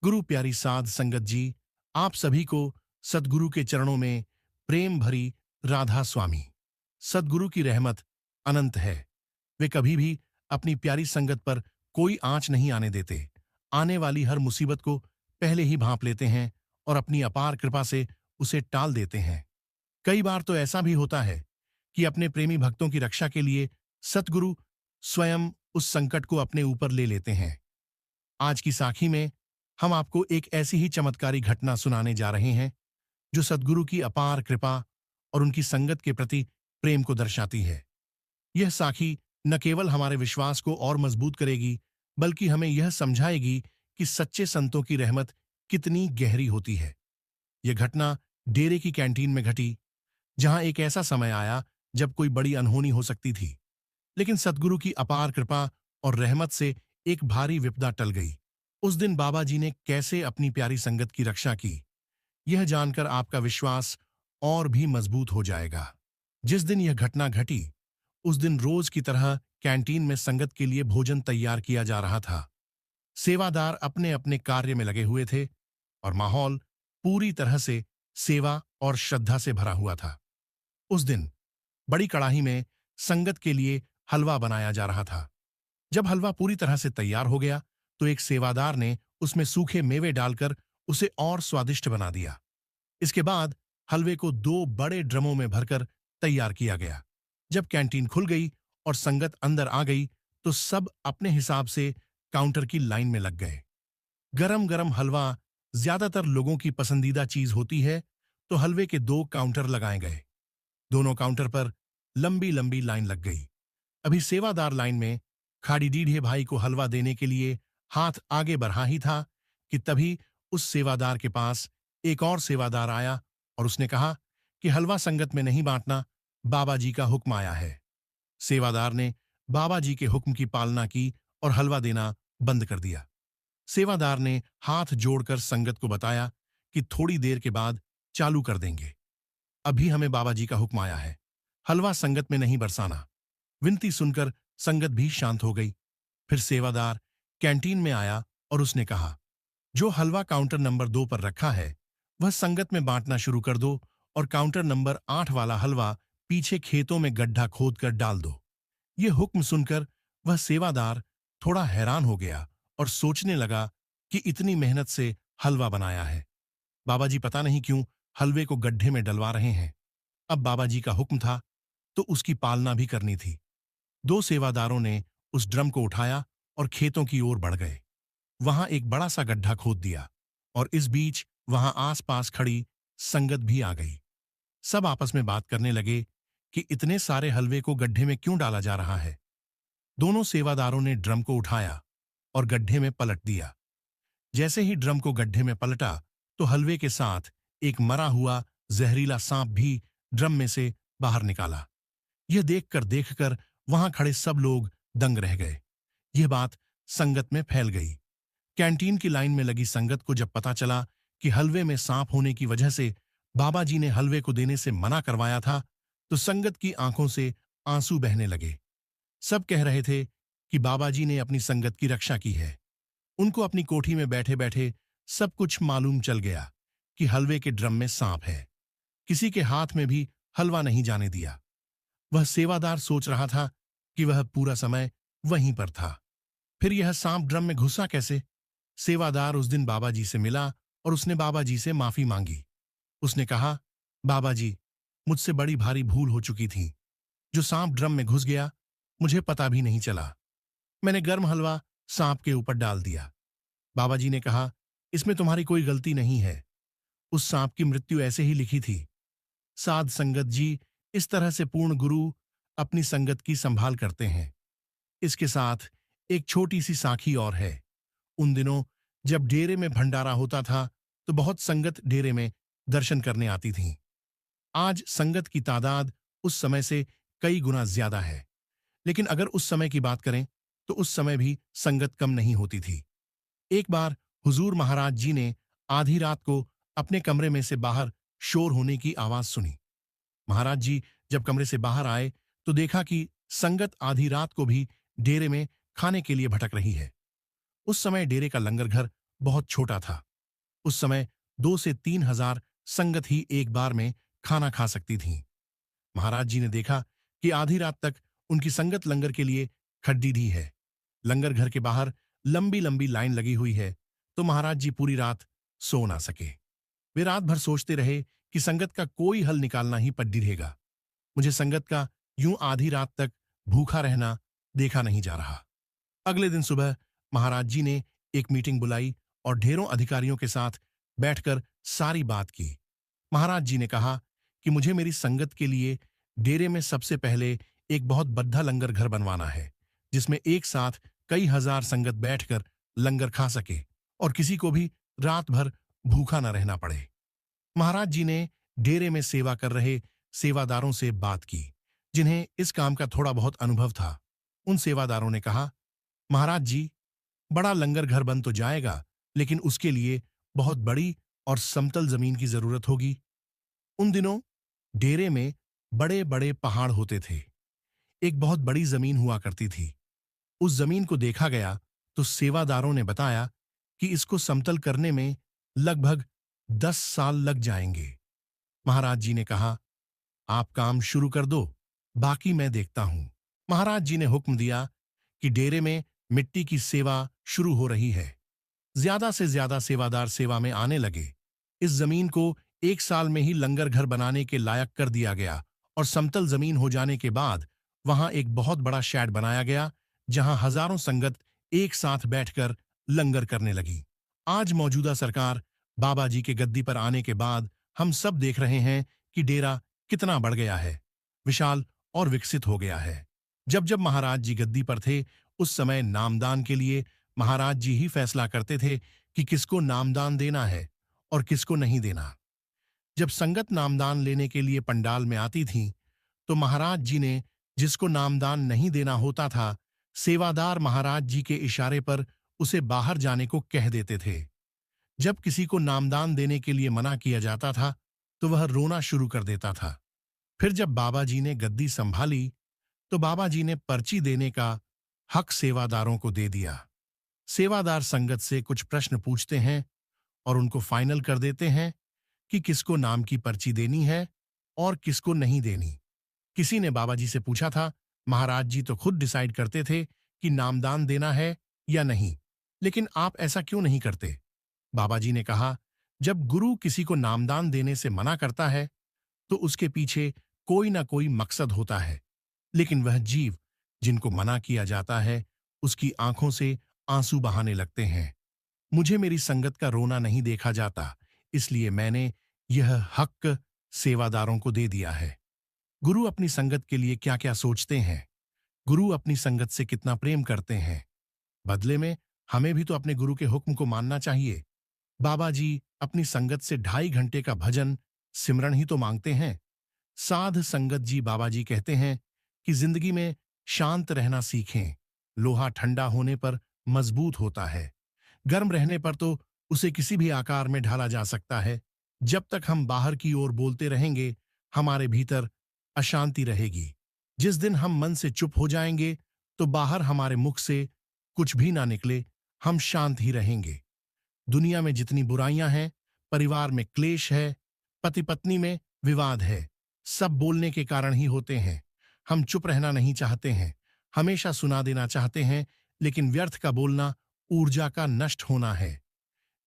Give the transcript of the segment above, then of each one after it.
गुरु प्यारी साध संगत जी, आप सभी को सद्गुरु के चरणों में प्रेम भरी राधा स्वामी। सद्गुरु की रहमत अनंत है। वे कभी भी अपनी प्यारी संगत पर कोई आंच नहीं आने देते। आने वाली हर मुसीबत को पहले ही भांप लेते हैं और अपनी अपार कृपा से उसे टाल देते हैं। कई बार तो ऐसा भी होता है कि अपने प्रेमी भक्तों की रक्षा के लिए सतगुरु स्वयं उस संकट को अपने ऊपर ले लेते हैं। आज की साखी में हम आपको एक ऐसी ही चमत्कारी घटना सुनाने जा रहे हैं जो सद्गुरु की अपार कृपा और उनकी संगत के प्रति प्रेम को दर्शाती है। यह साखी न केवल हमारे विश्वास को और मजबूत करेगी, बल्कि हमें यह समझाएगी कि सच्चे संतों की रहमत कितनी गहरी होती है। यह घटना डेरे की कैंटीन में घटी, जहां एक ऐसा समय आया जब कोई बड़ी अनहोनी हो सकती थी, लेकिन सद्गुरु की अपार कृपा और रहमत से एक भारी विपदा टल गई। उस दिन बाबा जी ने कैसे अपनी प्यारी संगत की रक्षा की, यह जानकर आपका विश्वास और भी मजबूत हो जाएगा। जिस दिन यह घटना घटी, उस दिन रोज की तरह कैंटीन में संगत के लिए भोजन तैयार किया जा रहा था। सेवादार अपने अपने कार्य में लगे हुए थे और माहौल पूरी तरह से सेवा और श्रद्धा से भरा हुआ था। उस दिन बड़ी कड़ाही में संगत के लिए हलवा बनाया जा रहा था। जब हलवा पूरी तरह से तैयार हो गया, तो एक सेवादार ने उसमें सूखे मेवे डालकर उसे और स्वादिष्ट बना दिया। इसके बाद हलवे को 2 बड़े ड्रमों में भरकर तैयार किया गया। जब कैंटीन खुल गई और संगत अंदर आ गई, तो सब अपने हिसाब से काउंटर की लाइन में लग गए। गरम गरम हलवा ज्यादातर लोगों की पसंदीदा चीज होती है, तो हलवे के 2 काउंटर लगाए गए। दोनों काउंटर पर लंबी लंबी लाइन लग गई। अभी सेवादार लाइन में खाड़ी डीढ़े भाई को हलवा देने के लिए हाथ आगे बढ़ा ही था कि तभी उस सेवादार के पास एक और सेवादार आया और उसने कहा कि हलवा संगत में नहीं बांटना, बाबा जी का हुक्म आया है। सेवादार ने बाबा जी के हुक्म की पालना की और हलवा देना बंद कर दिया। सेवादार ने हाथ जोड़कर संगत को बताया कि थोड़ी देर के बाद चालू कर देंगे, अभी हमें बाबा जी का हुक्म आया है, हलवा संगत में नहीं बरसाना। विनती सुनकर संगत भी शांत हो गई। फिर सेवादार कैंटीन में आया और उसने कहा, जो हलवा काउंटर नंबर 2 पर रखा है, वह संगत में बांटना शुरू कर दो और काउंटर नंबर 8 वाला हलवा पीछे खेतों में गड्ढा खोदकर डाल दो। यह हुक्म सुनकर वह सेवादार थोड़ा हैरान हो गया और सोचने लगा कि इतनी मेहनत से हलवा बनाया है, बाबा जी पता नहीं क्यों हलवे को गड्ढे में डलवा रहे हैं। अब बाबा जी का हुक्म था तो उसकी पालना भी करनी थी। 2 सेवादारों ने उस ड्रम को उठाया और खेतों की ओर बढ़ गए। वहां एक बड़ा सा गड्ढा खोद दिया और इस बीच वहां आसपास खड़ी संगत भी आ गई। सब आपस में बात करने लगे कि इतने सारे हलवे को गड्ढे में क्यों डाला जा रहा है। दोनों सेवादारों ने ड्रम को उठाया और गड्ढे में पलट दिया। जैसे ही ड्रम को गड्ढे में पलटा, तो हलवे के साथ एक मरा हुआ जहरीला सांप भी ड्रम में से बाहर निकाला। यह देखकर वहां खड़े सब लोग दंग रह गए। यह बात संगत में फैल गई। कैंटीन की लाइन में लगी संगत को जब पता चला कि हलवे में सांप होने की वजह से बाबा जी ने हलवे को देने से मना करवाया था, तो संगत की आंखों से आंसू बहने लगे। सब कह रहे थे कि बाबा जी ने अपनी संगत की रक्षा की है। उनको अपनी कोठी में बैठे बैठे सब कुछ मालूम चल गया कि हलवे के ड्रम में सांप है। किसी के हाथ में भी हलवा नहीं जाने दिया। वह सेवादार सोच रहा था कि वह पूरा समय वहीं पर था, फिर यह सांप ड्रम में घुसा कैसे। सेवादार उस दिन बाबा जी से मिला और उसने बाबा जी से माफी मांगी। उसने कहा, बाबा जी, मुझसे बड़ी भारी भूल हो चुकी थी। जो सांप ड्रम में घुस गया, मुझे पता भी नहीं चला। मैंने गर्म हलवा सांप के ऊपर डाल दिया। बाबा जी ने कहा, इसमें तुम्हारी कोई गलती नहीं है, उस सांप की मृत्यु ऐसे ही लिखी थी। साध संगत जी, इस तरह से पूर्ण गुरु अपनी संगत की संभाल करते हैं। इसके साथ एक छोटी सी साखी और है। उन दिनों जब डेरे में भंडारा होता था, तो बहुत संगत डेरे में दर्शन करने आती थी। आज संगत की तादाद उस समय से कई गुना ज्यादा है, लेकिन अगर उस समय की बात करें तो उस समय भी संगत कम नहीं होती थी। एक बार हुजूर महाराज जी ने आधी रात को अपने कमरे में से बाहर शोर होने की आवाज सुनी। महाराज जी जब कमरे से बाहर आए, तो देखा कि संगत आधी रात को भी डेरे में खाने के लिए भटक रही है। उस समय डेरे का लंगर घर बहुत छोटा था। उस समय 2 से 3 हजार संगत ही एक बार में खाना खा सकती थीं। महाराज जी ने देखा कि आधी रात तक उनकी संगत लंगर के लिए खड्डी ढी है। लंगर घर के बाहर लंबी लंबी लाइन लगी हुई है, तो महाराज जी पूरी रात सो ना सके। वे रात भर सोचते रहे कि संगत का कोई हल निकालना ही पड्डी रहेगा। मुझे संगत का यूं आधी रात तक भूखा रहना देखा नहीं जा रहा। अगले दिन सुबह महाराज जी ने एक मीटिंग बुलाई और ढेरों अधिकारियों के साथ बैठकर सारी बात की। महाराज जी ने कहा कि मुझे मेरी संगत के लिए डेरे में सबसे पहले एक बहुत बड़ा लंगर घर बनवाना है, जिसमें एक साथ कई हजार संगत बैठकर लंगर खा सके और किसी को भी रात भर भूखा न रहना पड़े। महाराज जी ने डेरे में सेवा कर रहे सेवादारों से बात की, जिन्हें इस काम का थोड़ा बहुत अनुभव था। उन सेवादारों ने कहा, महाराज जी, बड़ा लंगर घर बन तो जाएगा, लेकिन उसके लिए बहुत बड़ी और समतल जमीन की जरूरत होगी। उन दिनों डेरे में बड़े बड़े पहाड़ होते थे। एक बहुत बड़ी जमीन हुआ करती थी। उस जमीन को देखा गया तो सेवादारों ने बताया कि इसको समतल करने में लगभग 10 साल लग जाएंगे। महाराज जी ने कहा, आप काम शुरू कर दो, बाकी मैं देखता हूं। महाराज जी ने हुक्म दिया कि डेरे में मिट्टी की सेवा शुरू हो रही है। ज्यादा से ज्यादा सेवादार सेवा में आने लगे। इस जमीन को 1 साल में ही लंगर घर बनाने के लायक कर दिया गया और समतल जमीन हो जाने के बाद वहां एक बहुत बड़ा शेड बनाया गया, जहां हजारों संगत एक साथ बैठकर लंगर करने लगी। आज मौजूदा सरकार बाबा जी के गद्दी पर आने के बाद हम सब देख रहे हैं कि डेरा कितना बढ़ गया है, विशाल और विकसित हो गया है। जब जब महाराज जी गद्दी पर थे, उस समय नामदान के लिए महाराज जी ही फैसला करते थे कि किसको नामदान देना है और किसको नहीं देना। जब संगत नामदान लेने के लिए पंडाल में आती थी, तो महाराज जी ने जिसको नामदान नहीं देना होता था, सेवादार महाराज जी के इशारे पर उसे बाहर जाने को कह देते थे। जब किसी को नामदान देने के लिए मना किया जाता था, तो वह रोना शुरू कर देता था। फिर जब बाबा जी ने गद्दी संभाली, तो बाबा जी ने पर्ची देने का हक सेवादारों को दे दिया। सेवादार संगत से कुछ प्रश्न पूछते हैं और उनको फाइनल कर देते हैं कि किसको नाम की पर्ची देनी है और किसको नहीं देनी। किसी ने बाबा जी से पूछा था, महाराज जी तो खुद डिसाइड करते थे कि नामदान देना है या नहीं, लेकिन आप ऐसा क्यों नहीं करते? बाबा जी ने कहा, जब गुरु किसी को नामदान देने से मना करता है, तो उसके पीछे कोई ना कोई मकसद होता है, लेकिन वह जीव जिनको मना किया जाता है, उसकी आंखों से आंसू बहाने लगते हैं। मुझे मेरी संगत का रोना नहीं देखा जाता, इसलिए मैंने यह हक सेवादारों को दे दिया है। गुरु अपनी संगत के लिए क्या क्या सोचते हैं, गुरु अपनी संगत से कितना प्रेम करते हैं, बदले में हमें भी तो अपने गुरु के हुक्म को मानना चाहिए। बाबा जी अपनी संगत से 2.5 घंटे का भजन सिमरन ही तो मांगते हैं। साध संगत जी बाबा जी कहते हैं कि जिंदगी में शांत रहना सीखें। लोहा ठंडा होने पर मजबूत होता है, गर्म रहने पर तो उसे किसी भी आकार में ढाला जा सकता है। जब तक हम बाहर की ओर बोलते रहेंगे, हमारे भीतर अशांति रहेगी। जिस दिन हम मन से चुप हो जाएंगे, तो बाहर हमारे मुख से कुछ भी ना निकले, हम शांत ही रहेंगे। दुनिया में जितनी बुराइयां हैं, परिवार में क्लेश है, पति पत्नी में विवाद है, सब बोलने के कारण ही होते हैं। हम चुप रहना नहीं चाहते हैं, हमेशा सुना देना चाहते हैं, लेकिन व्यर्थ का बोलना ऊर्जा का नष्ट होना है।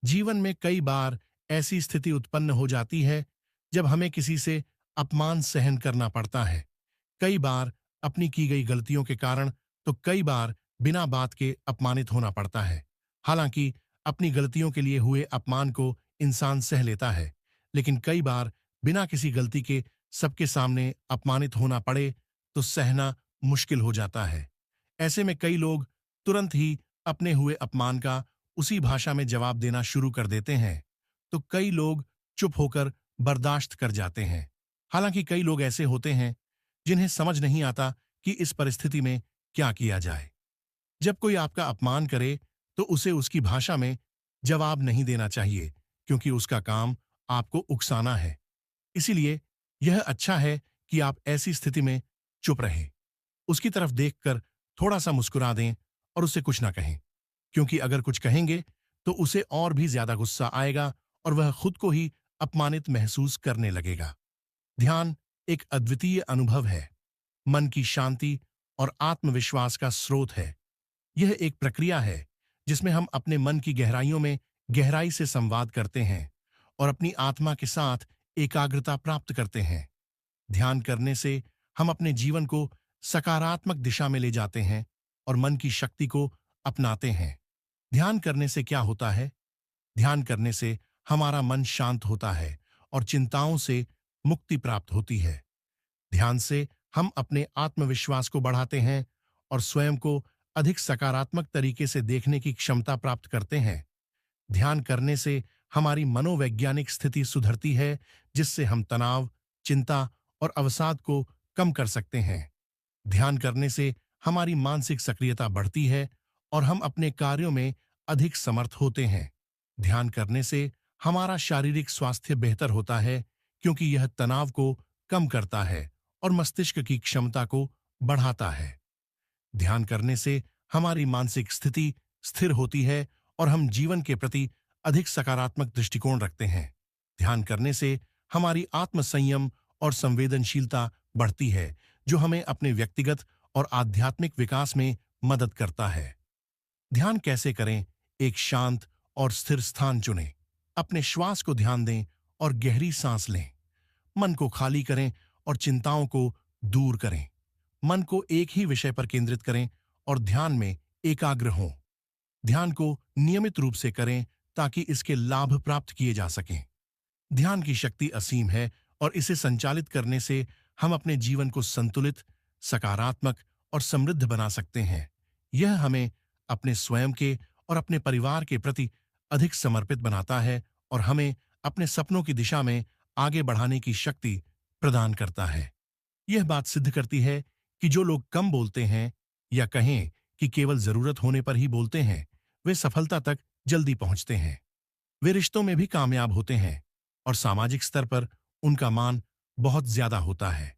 जीवन में कई बार ऐसी स्थिति उत्पन्न हो जाती है जब हमें किसी से अपमान सहन करना पड़ता है। कई बार अपनी की गई गलतियों के कारण, तो कई बार बिना बात के अपमानित होना पड़ता है। हालांकि अपनी गलतियों के लिए हुए अपमान को इंसान सह लेता है, लेकिन कई बार बिना किसी गलती के सबके सामने अपमानित होना पड़े तो सहना मुश्किल हो जाता है। ऐसे में कई लोग तुरंत ही अपने हुए अपमान का उसी भाषा में जवाब देना शुरू कर देते हैं, तो कई लोग चुप होकर बर्दाश्त कर जाते हैं। हालांकि कई लोग ऐसे होते हैं जिन्हें समझ नहीं आता कि इस परिस्थिति में क्या किया जाए। जब कोई आपका अपमान करे, तो उसे उसकी भाषा में जवाब नहीं देना चाहिए, क्योंकि उसका काम आपको उकसाना है। इसीलिए यह अच्छा है कि आप ऐसी स्थिति में चुप रहें, उसकी तरफ देखकर थोड़ा सा मुस्कुरा दें और उससे कुछ ना कहें, क्योंकि अगर कुछ कहेंगे तो उसे और भी ज्यादा गुस्सा आएगा और वह खुद को ही अपमानित महसूस करने लगेगा। ध्यान एक अद्वितीय अनुभव है, मन की शांति और आत्मविश्वास का स्रोत है। यह एक प्रक्रिया है जिसमें हम अपने मन की गहराइयों में गहराई से संवाद करते हैं और अपनी आत्मा के साथ एकाग्रता प्राप्त करते हैं। ध्यान करने से हम अपने जीवन को सकारात्मक दिशा में ले जाते हैं और मन की शक्ति को अपनाते हैं। ध्यान करने से क्या होता है? ध्यान करने से हमारा मन शांत होता है और चिंताओं से मुक्ति प्राप्त होती है। ध्यान से हम अपने आत्मविश्वास को बढ़ाते हैं और स्वयं को अधिक सकारात्मक तरीके से देखने की क्षमता प्राप्त करते हैं। ध्यान करने से हमारी मनोवैज्ञानिक स्थिति सुधरती है, जिससे हम तनाव, चिंता और अवसाद को कम कर सकते हैं। ध्यान करने से हमारी मानसिक सक्रियता बढ़ती है और हम अपने कार्यों में अधिक समर्थ होते हैं। ध्यान करने से हमारा शारीरिक स्वास्थ्य बेहतर होता है, क्योंकि यह तनाव को कम करता है और मस्तिष्क की क्षमता को बढ़ाता है। ध्यान करने से हमारी मानसिक स्थिति स्थिर होती है और हम जीवन के प्रति अधिक सकारात्मक दृष्टिकोण रखते हैं। ध्यान करने से हमारी आत्मसंयम और संवेदनशीलता बढ़ती है, जो हमें अपने व्यक्तिगत और आध्यात्मिक विकास में मदद करता है। ध्यान कैसे करें? एक शांत और स्थिर स्थान चुनें। अपने श्वास को ध्यान दें और गहरी सांस लें। मन को खाली करें और चिंताओं को दूर करें। मन को एक ही विषय पर केंद्रित करें और ध्यान में एकाग्र हों। ध्यान को नियमित रूप से करें ताकि इसके लाभ प्राप्त किए जा सकें। ध्यान की शक्ति असीम है और इसे संचालित करने से हम अपने जीवन को संतुलित, सकारात्मक और समृद्ध बना सकते हैं। यह हमें अपने स्वयं के और अपने परिवार के प्रति अधिक समर्पित बनाता है और हमें अपने सपनों की दिशा में आगे बढ़ाने की शक्ति प्रदान करता है। यह बात सिद्ध करती है कि जो लोग कम बोलते हैं या कहें कि केवल जरूरत होने पर ही बोलते हैं, वे सफलता तक जल्दी पहुंचते हैं। वे रिश्तों में भी कामयाब होते हैं और सामाजिक स्तर पर उनका मान बहुत ज्यादा होता है।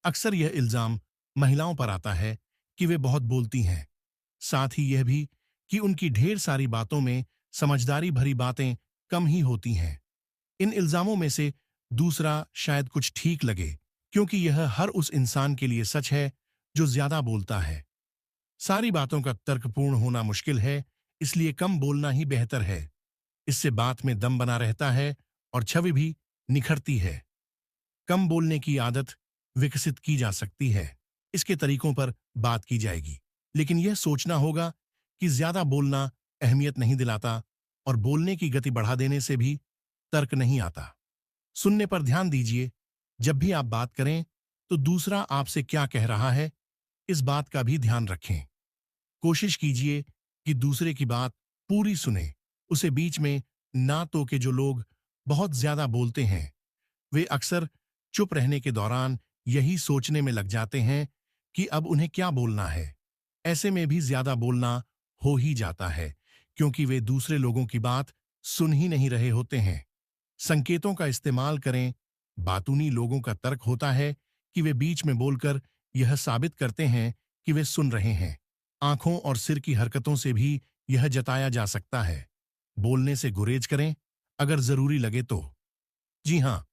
अक्सर यह इल्जाम महिलाओं पर आता है कि वे बहुत बोलती हैं, साथ ही यह भी कि उनकी ढेर सारी बातों में समझदारी भरी बातें कम ही होती हैं। इन इल्जामों में से दूसरा शायद कुछ ठीक लगे, क्योंकि यह हर उस इंसान के लिए सच है जो ज्यादा बोलता है। सारी बातों का तर्कपूर्ण होना मुश्किल है, इसलिए कम बोलना ही बेहतर है। इससे बात में दम बना रहता है और छवि भी निखरती है। कम बोलने की आदत विकसित की जा सकती है। इसके तरीकों पर बात की जाएगी, लेकिन यह सोचना होगा कि ज्यादा बोलना अहमियत नहीं दिलाता और बोलने की गति बढ़ा देने से भी तर्क नहीं आता। सुनने पर ध्यान दीजिए। जब भी आप बात करें तो दूसरा आपसे क्या कह रहा है, इस बात का भी ध्यान रखें। कोशिश कीजिए कि दूसरे की बात पूरी सुने, उसे बीच में ना टोके। जो लोग बहुत ज्यादा बोलते हैं, वे अक्सर चुप रहने के दौरान यही सोचने में लग जाते हैं कि अब उन्हें क्या बोलना है। ऐसे में भी ज्यादा बोलना हो ही जाता है, क्योंकि वे दूसरे लोगों की बात सुन ही नहीं रहे होते हैं। संकेतों का इस्तेमाल करें। बातूनी लोगों का तर्क होता है कि वे बीच में बोलकर यह साबित करते हैं कि वे सुन रहे हैं। आंखों और सिर की हरकतों से भी यह जताया जा सकता है। बोलने से गुरेज करें अगर जरूरी लगे तो। जी हाँ,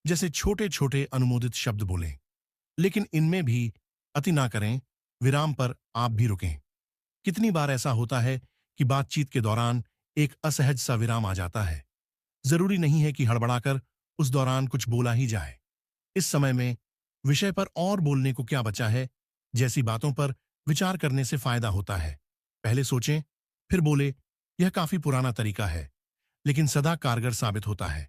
जैसे छोटे छोटे अनुमोदित शब्द बोलें, लेकिन इनमें भी अति ना करें। विराम पर आप भी रुकें। कितनी बार ऐसा होता है कि बातचीत के दौरान एक असहज सा विराम आ जाता है। जरूरी नहीं है कि हड़बड़ाकर उस दौरान कुछ बोला ही जाए। इस समय में विषय पर और बोलने को क्या बचा है जैसी बातों पर विचार करने से फायदा होता है। पहले सोचें, फिर बोले। यह काफी पुराना तरीका है, लेकिन सदा कारगर साबित होता है।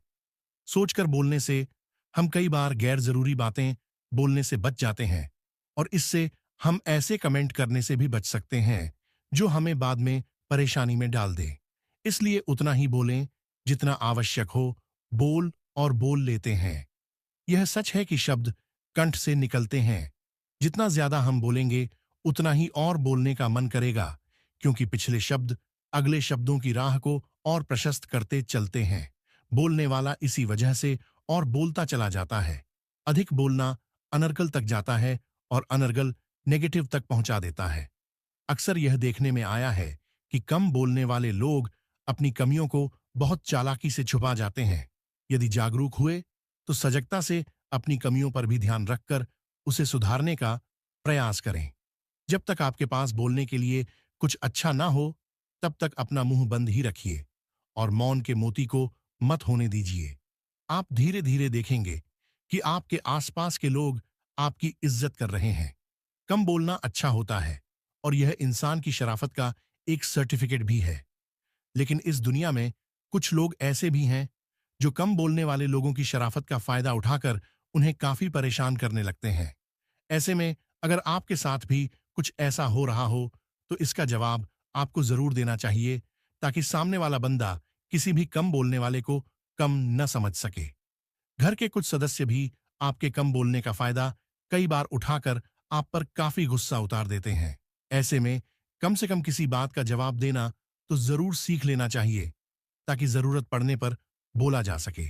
सोचकर बोलने से हम कई बार गैर जरूरी बातें बोलने से बच जाते हैं और इससे हम ऐसे कमेंट करने से भी बच सकते हैं जो हमें बाद में परेशानी में डाल दे। इसलिए उतना ही बोलें जितना आवश्यक हो। बोल और बोल लेते हैं। यह सच है कि शब्द कंठ से निकलते हैं। जितना ज्यादा हम बोलेंगे, उतना ही और बोलने का मन करेगा, क्योंकि पिछले शब्द अगले शब्दों की राह को और प्रशस्त करते चलते हैं। बोलने वाला इसी वजह से और बोलता चला जाता है। अधिक बोलना अनर्गल तक जाता है और अनर्गल नेगेटिव तक पहुंचा देता है। अक्सर यह देखने में आया है कि कम बोलने वाले लोग अपनी कमियों को बहुत चालाकी से छुपा जाते हैं। यदि जागरूक हुए तो सजगता से अपनी कमियों पर भी ध्यान रखकर उसे सुधारने का प्रयास करें। जब तक आपके पास बोलने के लिए कुछ अच्छा ना हो, तब तक अपना मुंह बंद ही रखिए और मौन के मोती को मत होने दीजिए। आप धीरे धीरे देखेंगे कि आपके आसपास के लोग आपकी इज्जत कर रहे हैं। कम बोलना अच्छा होता है और यह इंसान की शराफत का एक सर्टिफिकेट भी है। लेकिन इस दुनिया में कुछ लोग ऐसे भी हैं जो कम बोलने वाले लोगों की शराफत का फायदा उठाकर उन्हें काफी परेशान करने लगते हैं। ऐसे में अगर आपके साथ भी कुछ ऐसा हो रहा हो, तो इसका जवाब आपको जरूर देना चाहिए, ताकि सामने वाला बंदा किसी भी कम बोलने वाले को कम न समझ सके। घर के कुछ सदस्य भी आपके कम बोलने का फायदा कई बार उठाकर आप पर काफी गुस्सा उतार देते हैं। ऐसे में कम से कम किसी बात का जवाब देना तो जरूर सीख लेना चाहिए, ताकि जरूरत पड़ने पर बोला जा सके।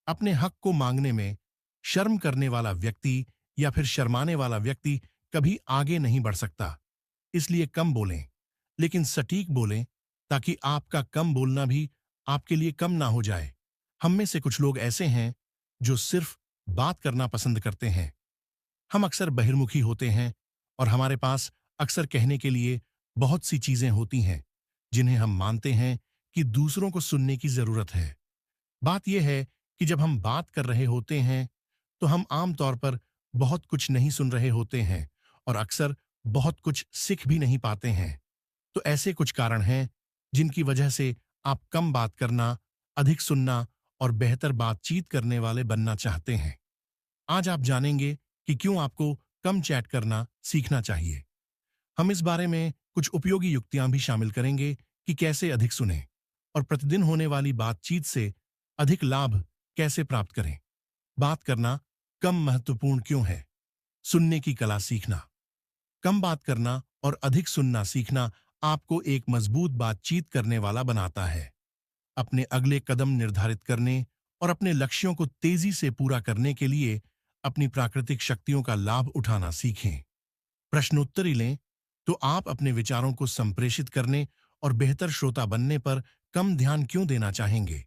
अपने हक को मांगने में शर्म करने वाला व्यक्ति या फिर शर्माने वाला व्यक्ति कभी आगे नहीं बढ़ सकता। इसलिए कम बोलें, लेकिन सटीक बोलें, ताकि आपका कम बोलना भी आपके लिए कम ना हो जाए। हम में से कुछ लोग ऐसे हैं जो सिर्फ बात करना पसंद करते हैं। हम अक्सर बहिर्मुखी होते हैं और हमारे पास अक्सर कहने के लिए बहुत सी चीजें होती हैं जिन्हें हम मानते हैं कि दूसरों को सुनने की जरूरत है। बात यह है कि जब हम बात कर रहे होते हैं तो हम आमतौर पर बहुत कुछ नहीं सुन रहे होते हैं और अक्सर बहुत कुछ सीख भी नहीं पाते हैं। तो ऐसे कुछ कारण हैं जिनकी वजह से आप कम बात करना, अधिक सुनना और बेहतर बातचीत करने वाले बनना चाहते हैं। आज आप जानेंगे कि क्यों आपको कम चैट करना सीखना चाहिए। हम इस बारे में कुछ उपयोगी युक्तियां भी शामिल करेंगे कि कैसे अधिक सुनें और प्रतिदिन होने वाली बातचीत से अधिक लाभ कैसे प्राप्त करें। बात करना कम महत्वपूर्ण क्यों है? सुनने की कला सीखना। कम बात करना और अधिक सुनना सीखना आपको एक मजबूत बातचीत करने वाला बनाता है। अपने अगले कदम निर्धारित करने और अपने लक्ष्यों को तेजी से पूरा करने के लिए अपनी प्राकृतिक शक्तियों का लाभ उठाना सीखें। प्रश्नोत्तरी लें तो आप अपने विचारों को संप्रेषित करने और बेहतर श्रोता बनने पर कम ध्यान क्यों देना चाहेंगे?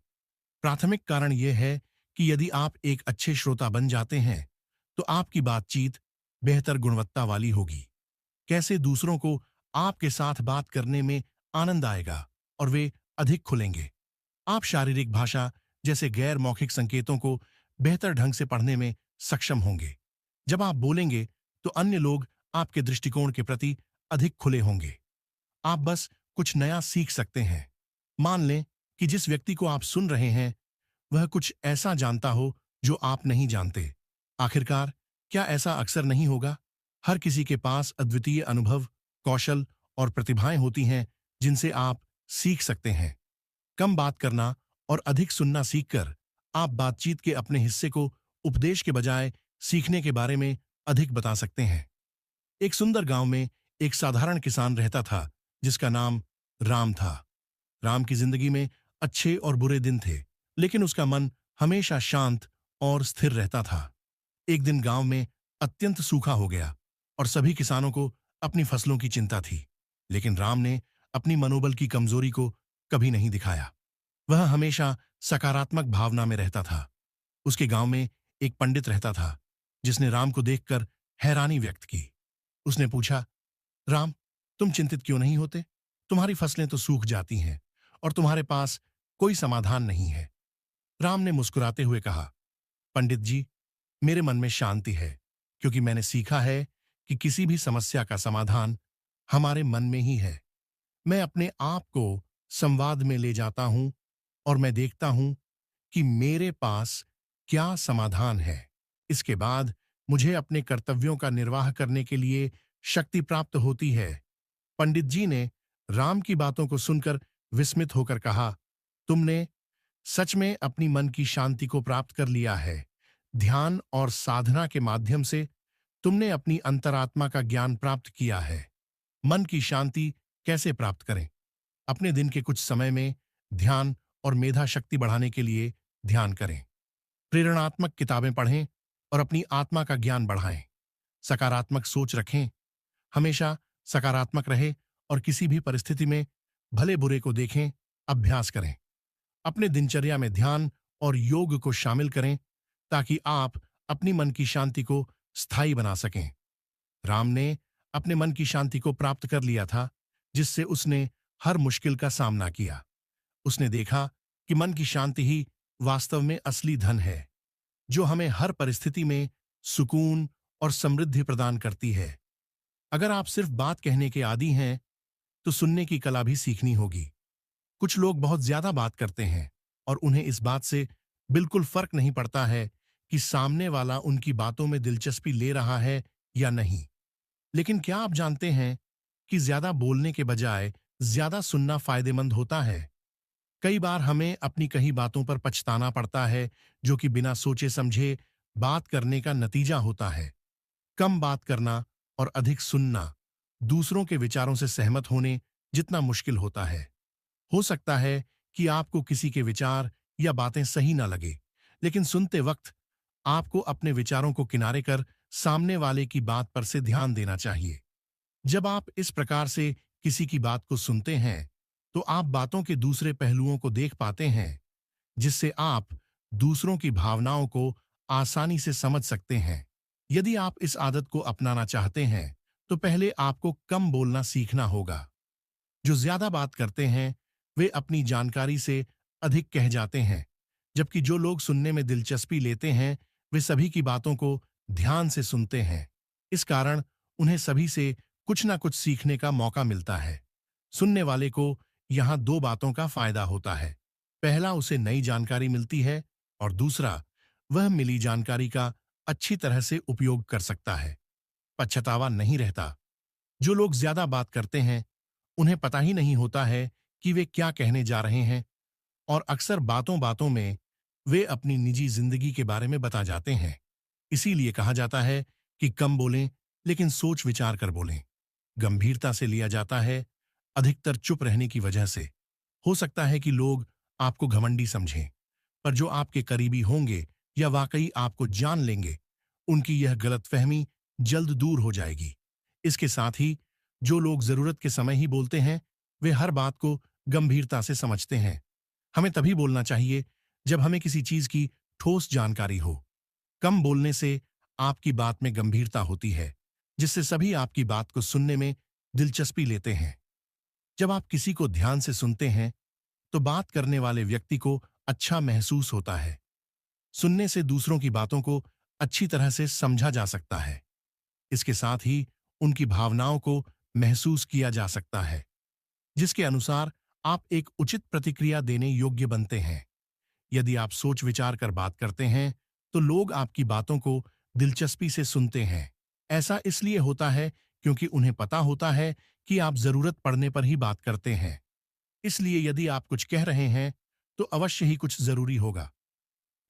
प्राथमिक कारण यह है कि यदि आप एक अच्छे श्रोता बन जाते हैं तो आपकी बातचीत बेहतर गुणवत्ता वाली होगी। कैसे दूसरों को आपके साथ बात करने में आनंद आएगा और वे अधिक खुलेंगे। आप शारीरिक भाषा जैसे गैर मौखिक संकेतों को बेहतर ढंग से पढ़ने में सक्षम होंगे। जब आप बोलेंगे तो अन्य लोग आपके दृष्टिकोण के प्रति अधिक खुले होंगे। आप बस कुछ नया सीख सकते हैं। मान लें कि जिस व्यक्ति को आप सुन रहे हैं वह कुछ ऐसा जानता हो जो आप नहीं जानते। आखिरकार क्या ऐसा अक्सर नहीं होगा? हर किसी के पास अद्वितीय अनुभव, कौशल और प्रतिभाएं होती हैं जिनसे आप सीख सकते हैं। कम बात करना और अधिक सुनना सीखकर आप बातचीत के अपने हिस्से को उपदेश के बजाय सीखने के बारे में अधिक बता सकते हैं। एक सुंदर गांव में एक साधारण किसान रहता था जिसका नाम राम था। राम की जिंदगी में अच्छे और बुरे दिन थे, लेकिन उसका मन हमेशा शांत और स्थिर रहता था। एक दिन गांव में अत्यंत सूखा हो गया और सभी किसानों को अपनी फसलों की चिंता थी, लेकिन राम ने अपनी मनोबल की कमजोरी को कभी नहीं दिखाया। वह हमेशा सकारात्मक भावना में रहता था। उसके गांव में एक पंडित रहता था जिसने राम को देखकर हैरानी व्यक्त की। उसने पूछा, राम, तुम चिंतित क्यों नहीं होते? तुम्हारी फसलें तो सूख जाती हैं और तुम्हारे पास कोई समाधान नहीं है। राम ने मुस्कुराते हुए कहा, पंडित जी, मेरे मन में शांति है, क्योंकि मैंने सीखा है कि किसी भी समस्या का समाधान हमारे मन में ही है। मैं अपने आप को संवाद में ले जाता हूं और मैं देखता हूं कि मेरे पास क्या समाधान है। इसके बाद मुझे अपने कर्तव्यों का निर्वाह करने के लिए शक्ति प्राप्त होती है। पंडित जी ने राम की बातों को सुनकर विस्मित होकर कहा, तुमने सच में अपनी मन की शांति को प्राप्त कर लिया है। ध्यान और साधना के माध्यम से तुमने अपनी अंतरात्मा का ज्ञान प्राप्त किया है। मन की शांति कैसे प्राप्त करें? अपने दिन के कुछ समय में ध्यान और मेधा शक्ति बढ़ाने के लिए ध्यान करें। प्रेरणात्मक किताबें पढ़ें और अपनी आत्मा का ज्ञान बढ़ाएं। सकारात्मक सोच रखें। हमेशा सकारात्मक रहे और किसी भी परिस्थिति में भले बुरे को देखें अभ्यास करें। अपने दिनचर्या में ध्यान और योग को शामिल करें ताकि आप अपनी मन की शांति को स्थायी बना सकें। राम ने अपने मन की शांति को प्राप्त कर लिया था, जिससे उसने हर मुश्किल का सामना किया। उसने देखा कि मन की शांति ही वास्तव में असली धन है, जो हमें हर परिस्थिति में सुकून और समृद्धि प्रदान करती है। अगर आप सिर्फ बात कहने के आदी हैं, तो सुनने की कला भी सीखनी होगी। कुछ लोग बहुत ज्यादा बात करते हैं और उन्हें इस बात से बिल्कुल फर्क नहीं पड़ता है कि सामने वाला उनकी बातों में दिलचस्पी ले रहा है या नहीं। लेकिन क्या आप जानते हैं कि ज्यादा बोलने के बजाय ज्यादा सुनना फायदेमंद होता है? कई बार हमें अपनी कही बातों पर पछताना पड़ता है, जो कि बिना सोचे समझे बात करने का नतीजा होता है। कम बात करना और अधिक सुनना दूसरों के विचारों से सहमत होने जितना मुश्किल होता है। हो सकता है कि आपको किसी के विचार या बातें सही ना लगे, लेकिन सुनते वक्त आपको अपने विचारों को किनारे कर सामने वाले की बात पर से ध्यान देना चाहिए। जब आप इस प्रकार से किसी की बात को सुनते हैं, तो आप बातों के दूसरे पहलुओं को देख पाते हैं, जिससे आप दूसरों की भावनाओं को आसानी से समझ सकते हैं। यदि आप इस आदत को अपनाना चाहते हैं, तो पहले आपको कम बोलना सीखना होगा। जो ज्यादा बात करते हैं, वे अपनी जानकारी से अधिक कह जाते हैं, जबकि जो लोग सुनने में दिलचस्पी लेते हैं, वे सभी की बातों को ध्यान से सुनते हैं। इस कारण उन्हें सभी से कुछ ना कुछ सीखने का मौका मिलता है। सुनने वाले को यहाँ दो बातों का फायदा होता है। पहला, उसे नई जानकारी मिलती है और दूसरा, वह मिली जानकारी का अच्छी तरह से उपयोग कर सकता है। पछतावा नहीं रहता। जो लोग ज्यादा बात करते हैं, उन्हें पता ही नहीं होता है कि वे क्या कहने जा रहे हैं, और अक्सर बातों बातों में वे अपनी निजी जिंदगी के बारे में बता जाते हैं। इसीलिए कहा जाता है कि कम बोलें, लेकिन सोच विचार कर बोलें। गंभीरता से लिया जाता है, अधिकतर चुप रहने की वजह से। हो सकता है कि लोग आपको घमंडी समझें, पर जो आपके करीबी होंगे या वाकई आपको जान लेंगे, उनकी यह गलतफहमी जल्द दूर हो जाएगी। इसके साथ ही जो लोग जरूरत के समय ही बोलते हैं, वे हर बात को गंभीरता से समझते हैं। हमें तभी बोलना चाहिए जब हमें किसी चीज की ठोस जानकारी हो। कम बोलने से आपकी बात में गंभीरता होती है, जिससे सभी आपकी बात को सुनने में दिलचस्पी लेते हैं। जब आप किसी को ध्यान से सुनते हैं, तो बात करने वाले व्यक्ति को अच्छा महसूस होता है। सुनने से दूसरों की बातों को अच्छी तरह से समझा जा सकता है। इसके साथ ही उनकी भावनाओं को महसूस किया जा सकता है, जिसके अनुसार आप एक उचित प्रतिक्रिया देने योग्य बनते हैं। यदि आप सोच विचार कर बात करते हैं, तो लोग आपकी बातों को दिलचस्पी से सुनते हैं। ऐसा इसलिए होता है क्योंकि उन्हें पता होता है कि आप जरूरत पड़ने पर ही बात करते हैं। इसलिए यदि आप कुछ कह रहे हैं, तो अवश्य ही कुछ जरूरी होगा।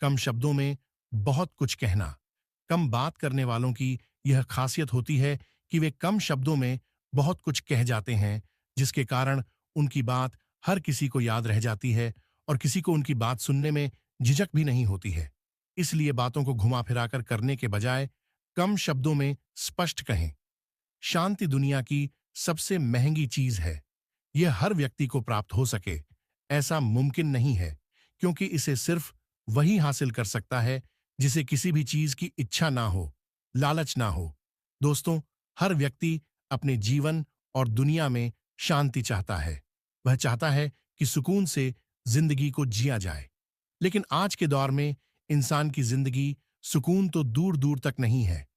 कम शब्दों में बहुत कुछ कहना। कम बात करने वालों की यह खासियत होती है कि वे कम शब्दों में बहुत कुछ कह जाते हैं, जिसके कारण उनकी बात हर किसी को याद रह जाती है और किसी को उनकी बात सुनने में झिझक भी नहीं होती है। इसलिए बातों को घुमा फिराकर करने के बजाय कम शब्दों में स्पष्ट कहें। शांति दुनिया की सबसे महंगी चीज है। यह हर व्यक्ति को प्राप्त हो सके, ऐसा मुमकिन नहीं है, क्योंकि इसे सिर्फ वही हासिल कर सकता है जिसे किसी भी चीज की इच्छा ना हो, लालच ना हो। दोस्तों, हर व्यक्ति अपने जीवन और दुनिया में शांति चाहता है। वह चाहता है कि सुकून से जिंदगी को जिया जाए। लेकिन आज के दौर में इंसान की जिंदगी सुकून तो दूर दूर तक नहीं है।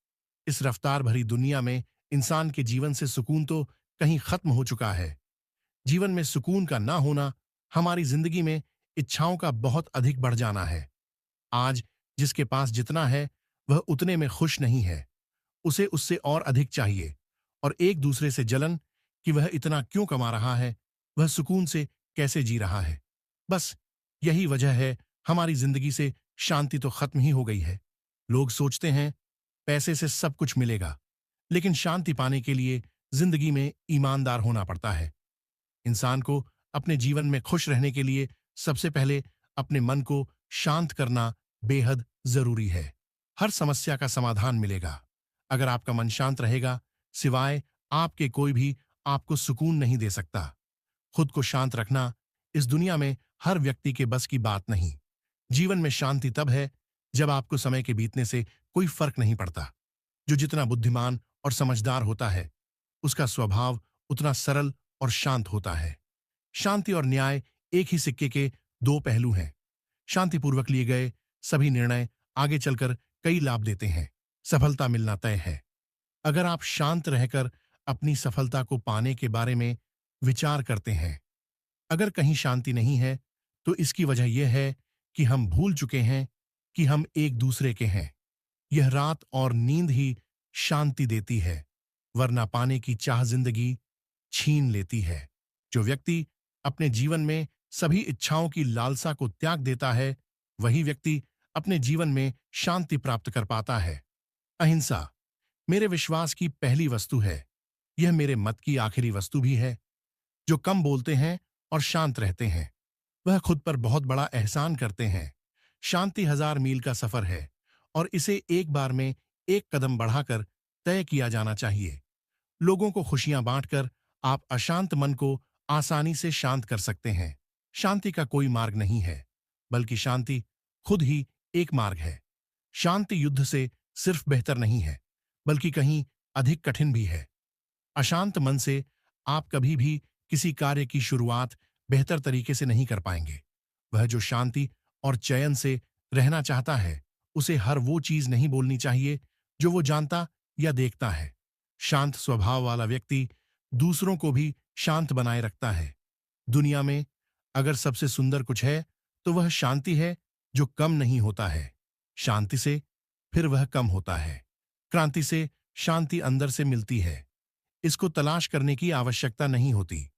इस रफ्तार भरी दुनिया में इंसान के जीवन से सुकून तो कहीं खत्म हो चुका है। जीवन में सुकून का ना होना हमारी जिंदगी में इच्छाओं का बहुत अधिक बढ़ जाना है। आज जिसके पास जितना है, वह उतने में खुश नहीं है। उसे उससे और अधिक चाहिए, और एक दूसरे से जलन कि वह इतना क्यों कमा रहा है, वह सुकून से कैसे जी रहा है। बस यही वजह है हमारी जिंदगी से शांति तो खत्म ही हो गई है। लोग सोचते हैं पैसे से सब कुछ मिलेगा, लेकिन शांति पाने के लिए जिंदगी में ईमानदार होना पड़ता है। इंसान को अपने जीवन में खुश रहने के लिए सबसे पहले अपने मन को शांत करना बेहद जरूरी है। हर समस्या का समाधान मिलेगा। अगर आपका मन शांत रहेगा, सिवाय आपके कोई भी आपको सुकून नहीं दे सकता। खुद को शांत रखना इस दुनिया में हर व्यक्ति के बस की बात नहीं। जीवन में शांति तब है जब आपको समय के बीतने से कोई फर्क नहीं पड़ता। जो जितना बुद्धिमान और समझदार होता है, उसका स्वभाव उतना सरल और शांत होता है। शांति और न्याय एक ही सिक्के के दो पहलू हैं। शांतिपूर्वक लिए गए सभी निर्णय आगे चलकर कई लाभ देते हैं। सफलता मिलना तय है। अगर आप शांत रहकर अपनी सफलता को पाने के बारे में विचार करते हैं, अगर कहीं शांति नहीं है, तो इसकी वजह यह है कि हम भूल चुके हैं कि हम एक दूसरे के हैं। यह रात और नींद ही शांति देती है, वरना पाने की चाह जिंदगी छीन लेती है। जो व्यक्ति अपने जीवन में सभी इच्छाओं की लालसा को त्याग देता है, वही व्यक्ति अपने जीवन में शांति प्राप्त कर पाता है। अहिंसा मेरे विश्वास की पहली वस्तु है। यह मेरे मत की आखिरी वस्तु भी है। जो कम बोलते हैं और शांत रहते हैं, वह खुद पर बहुत बड़ा एहसान करते हैं। शांति 1000 मील का सफर है और इसे एक बार में एक कदम बढ़ाकर तय किया जाना चाहिए। लोगों को खुशियां बांटकर आप अशांत मन को आसानी से शांत कर सकते हैं। शांति का कोई मार्ग नहीं है, बल्कि शांति खुद ही एक मार्ग है। शांति युद्ध से सिर्फ बेहतर नहीं है, बल्कि कहीं अधिक कठिन भी है। अशांत मन से आप कभी भी किसी कार्य की शुरुआत बेहतर तरीके से नहीं कर पाएंगे। वह जो शांति और चैन से रहना चाहता है, उसे हर वो चीज नहीं बोलनी चाहिए जो वो जानता या देखता है। शांत स्वभाव वाला व्यक्ति दूसरों को भी शांत बनाए रखता है। दुनिया में अगर सबसे सुंदर कुछ है, तो वह शांति है, जो कम नहीं होता है। शांति से फिर वह कम होता है। क्रांति से शांति अंदर से मिलती है। इसको तलाश करने की आवश्यकता नहीं होती।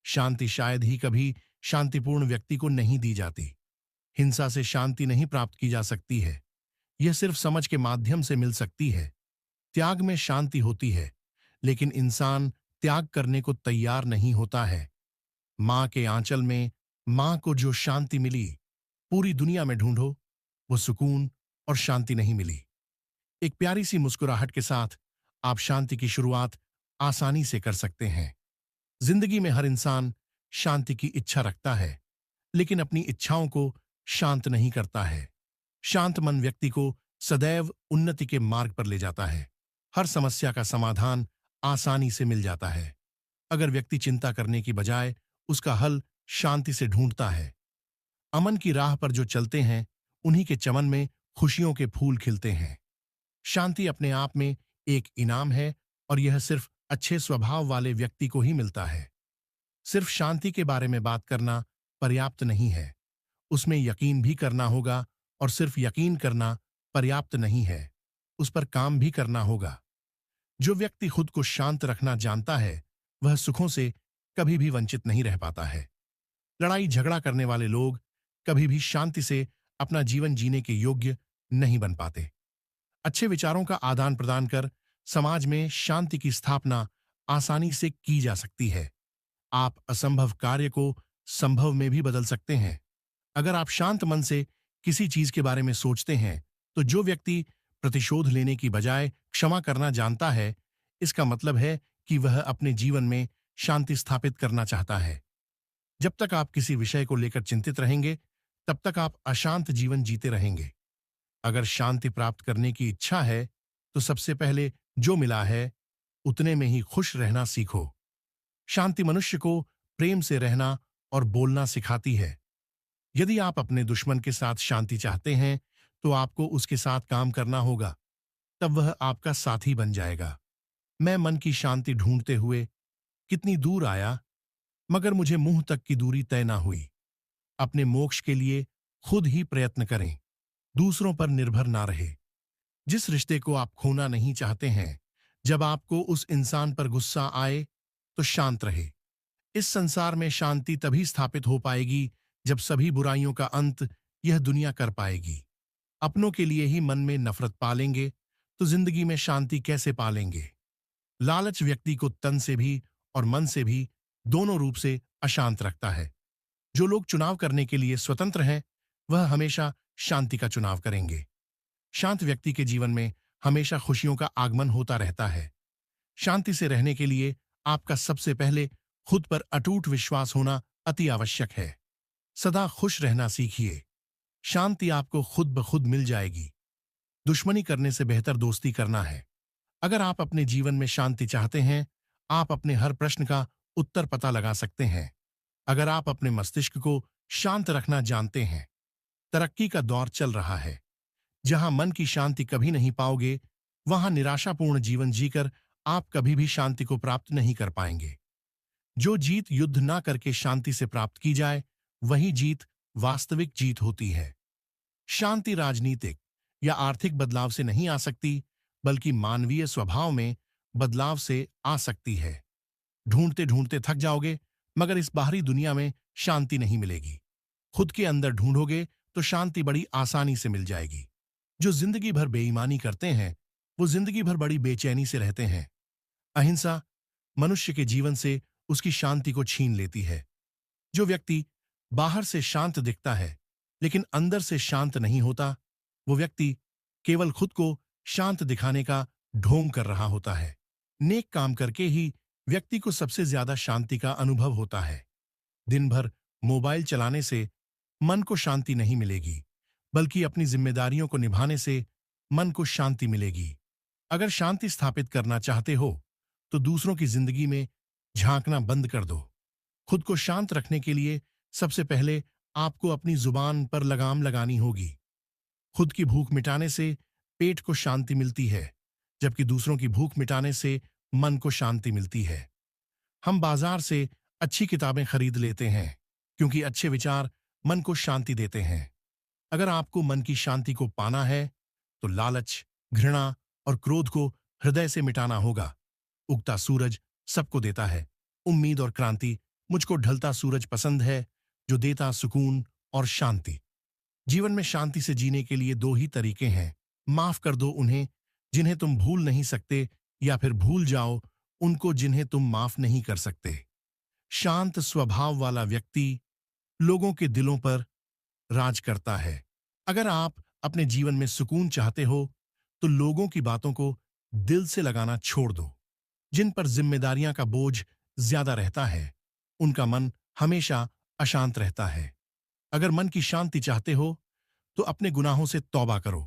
शांति शायद ही कभी शांतिपूर्ण व्यक्ति को नहीं दी जाती। हिंसा से शांति नहीं प्राप्त की जा सकती है। यह सिर्फ समझ के माध्यम से मिल सकती है। त्याग में शांति होती है, लेकिन इंसान त्याग करने को तैयार नहीं होता है। मां के आंचल में मां को जो शांति मिली, पूरी दुनिया में ढूंढो, वो सुकून और शांति नहीं मिली। एक प्यारी सी मुस्कुराहट के साथ आप शांति की शुरुआत आसानी से कर सकते हैं। जिंदगी में हर इंसान शांति की इच्छा रखता है, लेकिन अपनी इच्छाओं को शांत नहीं करता है। शांत मन व्यक्ति को सदैव उन्नति के मार्ग पर ले जाता है। हर समस्या का समाधान आसानी से मिल जाता है, अगर व्यक्ति चिंता करने की बजाय उसका हल शांति से ढूंढता है। अमन की राह पर जो चलते हैं, उन्हीं के चमन में खुशियों के फूल खिलते हैं। शांति अपने आप में एक इनाम है, और यह सिर्फ अच्छे स्वभाव वाले व्यक्ति को ही मिलता है। सिर्फ शांति के बारे में बात करना पर्याप्त नहीं है, उसमें यकीन भी करना होगा, और सिर्फ यकीन करना पर्याप्त नहीं है, उस पर काम भी करना होगा। जो व्यक्ति खुद को शांत रखना जानता है, वह सुखों से कभी भी वंचित नहीं रह पाता है। लड़ाई झगड़ा करने वाले लोग कभी भी शांति से अपना जीवन जीने के योग्य नहीं बन पाते। अच्छे विचारों का आदान प्रदान कर समाज में शांति की स्थापना आसानी से की जा सकती है। आप असंभव कार्य को संभव में भी बदल सकते हैं। अगर आप शांत मन से किसी चीज के बारे में सोचते हैं, तो जो व्यक्ति प्रतिशोध लेने की बजाय क्षमा करना जानता है, इसका मतलब है कि वह अपने जीवन में शांति स्थापित करना चाहता है। जब तक आप किसी विषय को लेकर चिंतित रहेंगे, तब तक आप अशांत जीवन जीते रहेंगे। अगर शांति प्राप्त करने की इच्छा है, तो सबसे पहले जो मिला है, उतने में ही खुश रहना सीखो। शांति मनुष्य को प्रेम से रहना और बोलना सिखाती है। यदि आप अपने दुश्मन के साथ शांति चाहते हैं, तो आपको उसके साथ काम करना होगा, तब वह आपका साथी बन जाएगा। मैं मन की शांति ढूंढते हुए कितनी दूर आया, मगर मुझे मुंह तक की दूरी तय ना हुई। अपने मोक्ष के लिए खुद ही प्रयत्न करें, दूसरों पर निर्भर ना रहे। जिस रिश्ते को आप खोना नहीं चाहते हैं, जब आपको उस इंसान पर गुस्सा आए, तो शांत रहे। इस संसार में शांति तभी स्थापित हो पाएगी जब सभी बुराइयों का अंत यह दुनिया कर पाएगी। अपनों के लिए ही मन में नफरत पालेंगे, तो जिंदगी में शांति कैसे पालेंगे। लालच व्यक्ति को तन से भी और मन से भी दोनों रूप से अशांत रखता है। जो लोग चुनाव करने के लिए स्वतंत्र हैं, वह हमेशा शांति का चुनाव करेंगे। शांत व्यक्ति के जीवन में हमेशा खुशियों का आगमन होता रहता है। शांति से रहने के लिए आपका सबसे पहले खुद पर अटूट विश्वास होना अति आवश्यक है। सदा खुश रहना सीखिए। शांति आपको खुद ब खुद मिल जाएगी। दुश्मनी करने से बेहतर दोस्ती करना है। अगर आप अपने जीवन में शांति चाहते हैं, आप अपने हर प्रश्न का उत्तर पता लगा सकते हैं। अगर आप अपने मस्तिष्क को शांत रखना जानते हैं, तरक्की का दौर चल रहा है। जहां मन की शांति कभी नहीं पाओगे, वहां निराशापूर्ण जीवन जीकर आप कभी भी शांति को प्राप्त नहीं कर पाएंगे। जो जीत युद्ध ना करके शांति से प्राप्त की जाए, वही जीत वास्तविक जीत होती है। शांति राजनीतिक या आर्थिक बदलाव से नहीं आ सकती, बल्कि मानवीय स्वभाव में बदलाव से आ सकती है। ढूंढते ढूंढते थक जाओगे, मगर इस बाहरी दुनिया में शांति नहीं मिलेगी। खुद के अंदर ढूंढोगे तो शांति बड़ी आसानी से मिल जाएगी। जो जिंदगी भर बेईमानी करते हैं, वो जिंदगी भर बड़ी बेचैनी से रहते हैं। अहिंसा मनुष्य के जीवन से उसकी शांति को छीन लेती है। जो व्यक्ति बाहर से शांत दिखता है, लेकिन अंदर से शांत नहीं होता, वो व्यक्ति केवल खुद को शांत दिखाने का ढोंग कर रहा होता है। नेक काम करके ही व्यक्ति को सबसे ज्यादा शांति का अनुभव होता है। दिन भर मोबाइल चलाने से मन को शांति नहीं मिलेगी, बल्कि अपनी जिम्मेदारियों को निभाने से मन को शांति मिलेगी। अगर शांति स्थापित करना चाहते हो, तो दूसरों की जिंदगी में झांकना बंद कर दो। खुद को शांत रखने के लिए सबसे पहले आपको अपनी जुबान पर लगाम लगानी होगी। खुद की भूख मिटाने से पेट को शांति मिलती है, जबकि दूसरों की भूख मिटाने से मन को शांति मिलती है। हम बाजार से अच्छी किताबें खरीद लेते हैं, क्योंकि अच्छे विचार मन को शांति देते हैं। अगर आपको मन की शांति को पाना है, तो लालच, घृणा और क्रोध को हृदय से मिटाना होगा। उगता सूरज सबको देता है उम्मीद और क्रांति। मुझको ढलता सूरज पसंद है, जो देता सुकून और शांति। जीवन में शांति से जीने के लिए दो ही तरीके हैं। माफ कर दो उन्हें जिन्हें तुम भूल नहीं सकते, या फिर भूल जाओ उनको जिन्हें तुम माफ नहीं कर सकते। शांत स्वभाव वाला व्यक्ति लोगों के दिलों पर राज करता है। अगर आप अपने जीवन में सुकून चाहते हो, तो लोगों की बातों को दिल से लगाना छोड़ दो। जिन पर जिम्मेदारियां का बोझ ज्यादा रहता है, उनका मन हमेशा अशांत रहता है। अगर मन की शांति चाहते हो, तो अपने गुनाहों से तौबा करो,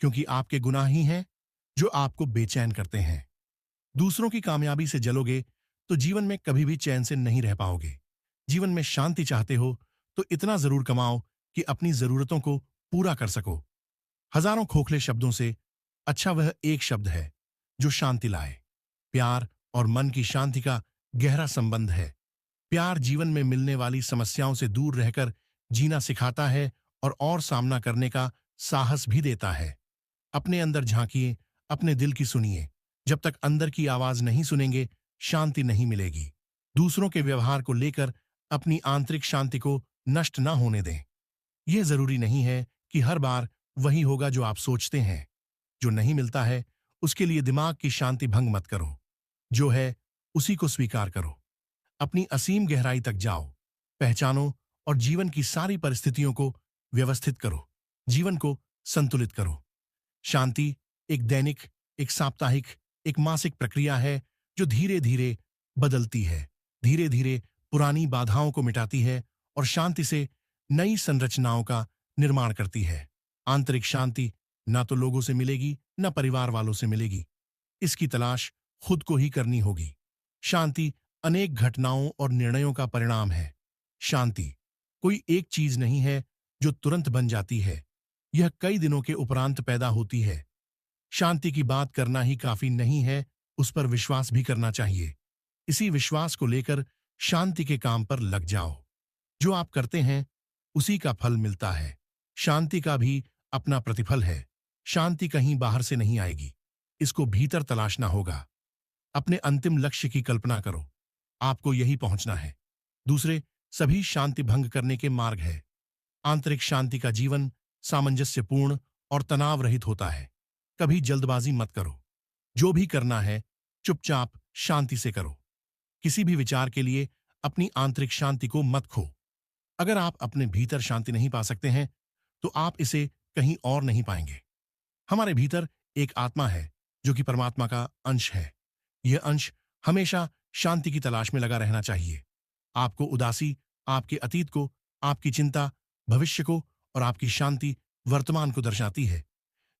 क्योंकि आपके गुनाह ही हैं जो आपको बेचैन करते हैं। दूसरों की कामयाबी से जलोगे तो जीवन में कभी भी चैन से नहीं रह पाओगे। जीवन में शांति चाहते हो तो इतना जरूर कमाओ कि अपनी जरूरतों को पूरा कर सको। हजारों खोखले शब्दों से अच्छा वह एक शब्द है जो शांति लाए। प्यार और मन की शांति का गहरा संबंध है। प्यार जीवन में मिलने वाली समस्याओं से दूर रहकर जीना सिखाता है और सामना करने का साहस भी देता है। अपने अंदर झांकिए, अपने दिल की सुनिए। जब तक अंदर की आवाज नहीं सुनेंगे, शांति नहीं मिलेगी। दूसरों के व्यवहार को लेकर अपनी आंतरिक शांति को नष्ट न होने दें। यह जरूरी नहीं है कि हर बार वही होगा जो आप सोचते हैं। जो नहीं मिलता है, उसके लिए दिमाग की शांति भंग मत करो। जो है उसी को स्वीकार करो। अपनी असीम गहराई तक जाओ, पहचानो और जीवन की सारी परिस्थितियों को व्यवस्थित करो। जीवन को संतुलित करो। शांति एक दैनिक, एक साप्ताहिक, एक मासिक प्रक्रिया है जो धीरे धीरे बदलती है। धीरे धीरे पुरानी बाधाओं को मिटाती है और शांति से नई संरचनाओं का निर्माण करती है। आंतरिक शांति ना तो लोगों से मिलेगी, ना परिवार वालों से मिलेगी। इसकी तलाश खुद को ही करनी होगी। शांति अनेक घटनाओं और निर्णयों का परिणाम है। शांति कोई एक चीज नहीं है जो तुरंत बन जाती है। यह कई दिनों के उपरांत पैदा होती है। शांति की बात करना ही काफी नहीं है, उस पर विश्वास भी करना चाहिए। इसी विश्वास को लेकर शांति के काम पर लग जाओ। जो आप करते हैं उसी का फल मिलता है। शांति का भी अपना प्रतिफल है। शांति कहीं बाहर से नहीं आएगी, इसको भीतर तलाशना होगा। अपने अंतिम लक्ष्य की कल्पना करो, आपको यही पहुंचना है। दूसरे सभी शांति भंग करने के मार्ग है। आंतरिक शांति का जीवन सामंजस्यपूर्ण और तनाव रहित होता है। कभी जल्दबाजी मत करो। जो भी करना है चुपचाप शांति से करो। किसी भी विचार के लिए अपनी आंतरिक शांति को मत खो। अगर आप अपने भीतर शांति नहीं पा सकते हैं, तो आप इसे कहीं और नहीं पाएंगे। हमारे भीतर एक आत्मा है जो कि परमात्मा का अंश है। यह अंश हमेशा शांति की तलाश में लगा रहना चाहिए। आपको उदासी आपके अतीत को आपकी चिंता भविष्य को और आपकी शांति वर्तमान को दर्शाती है।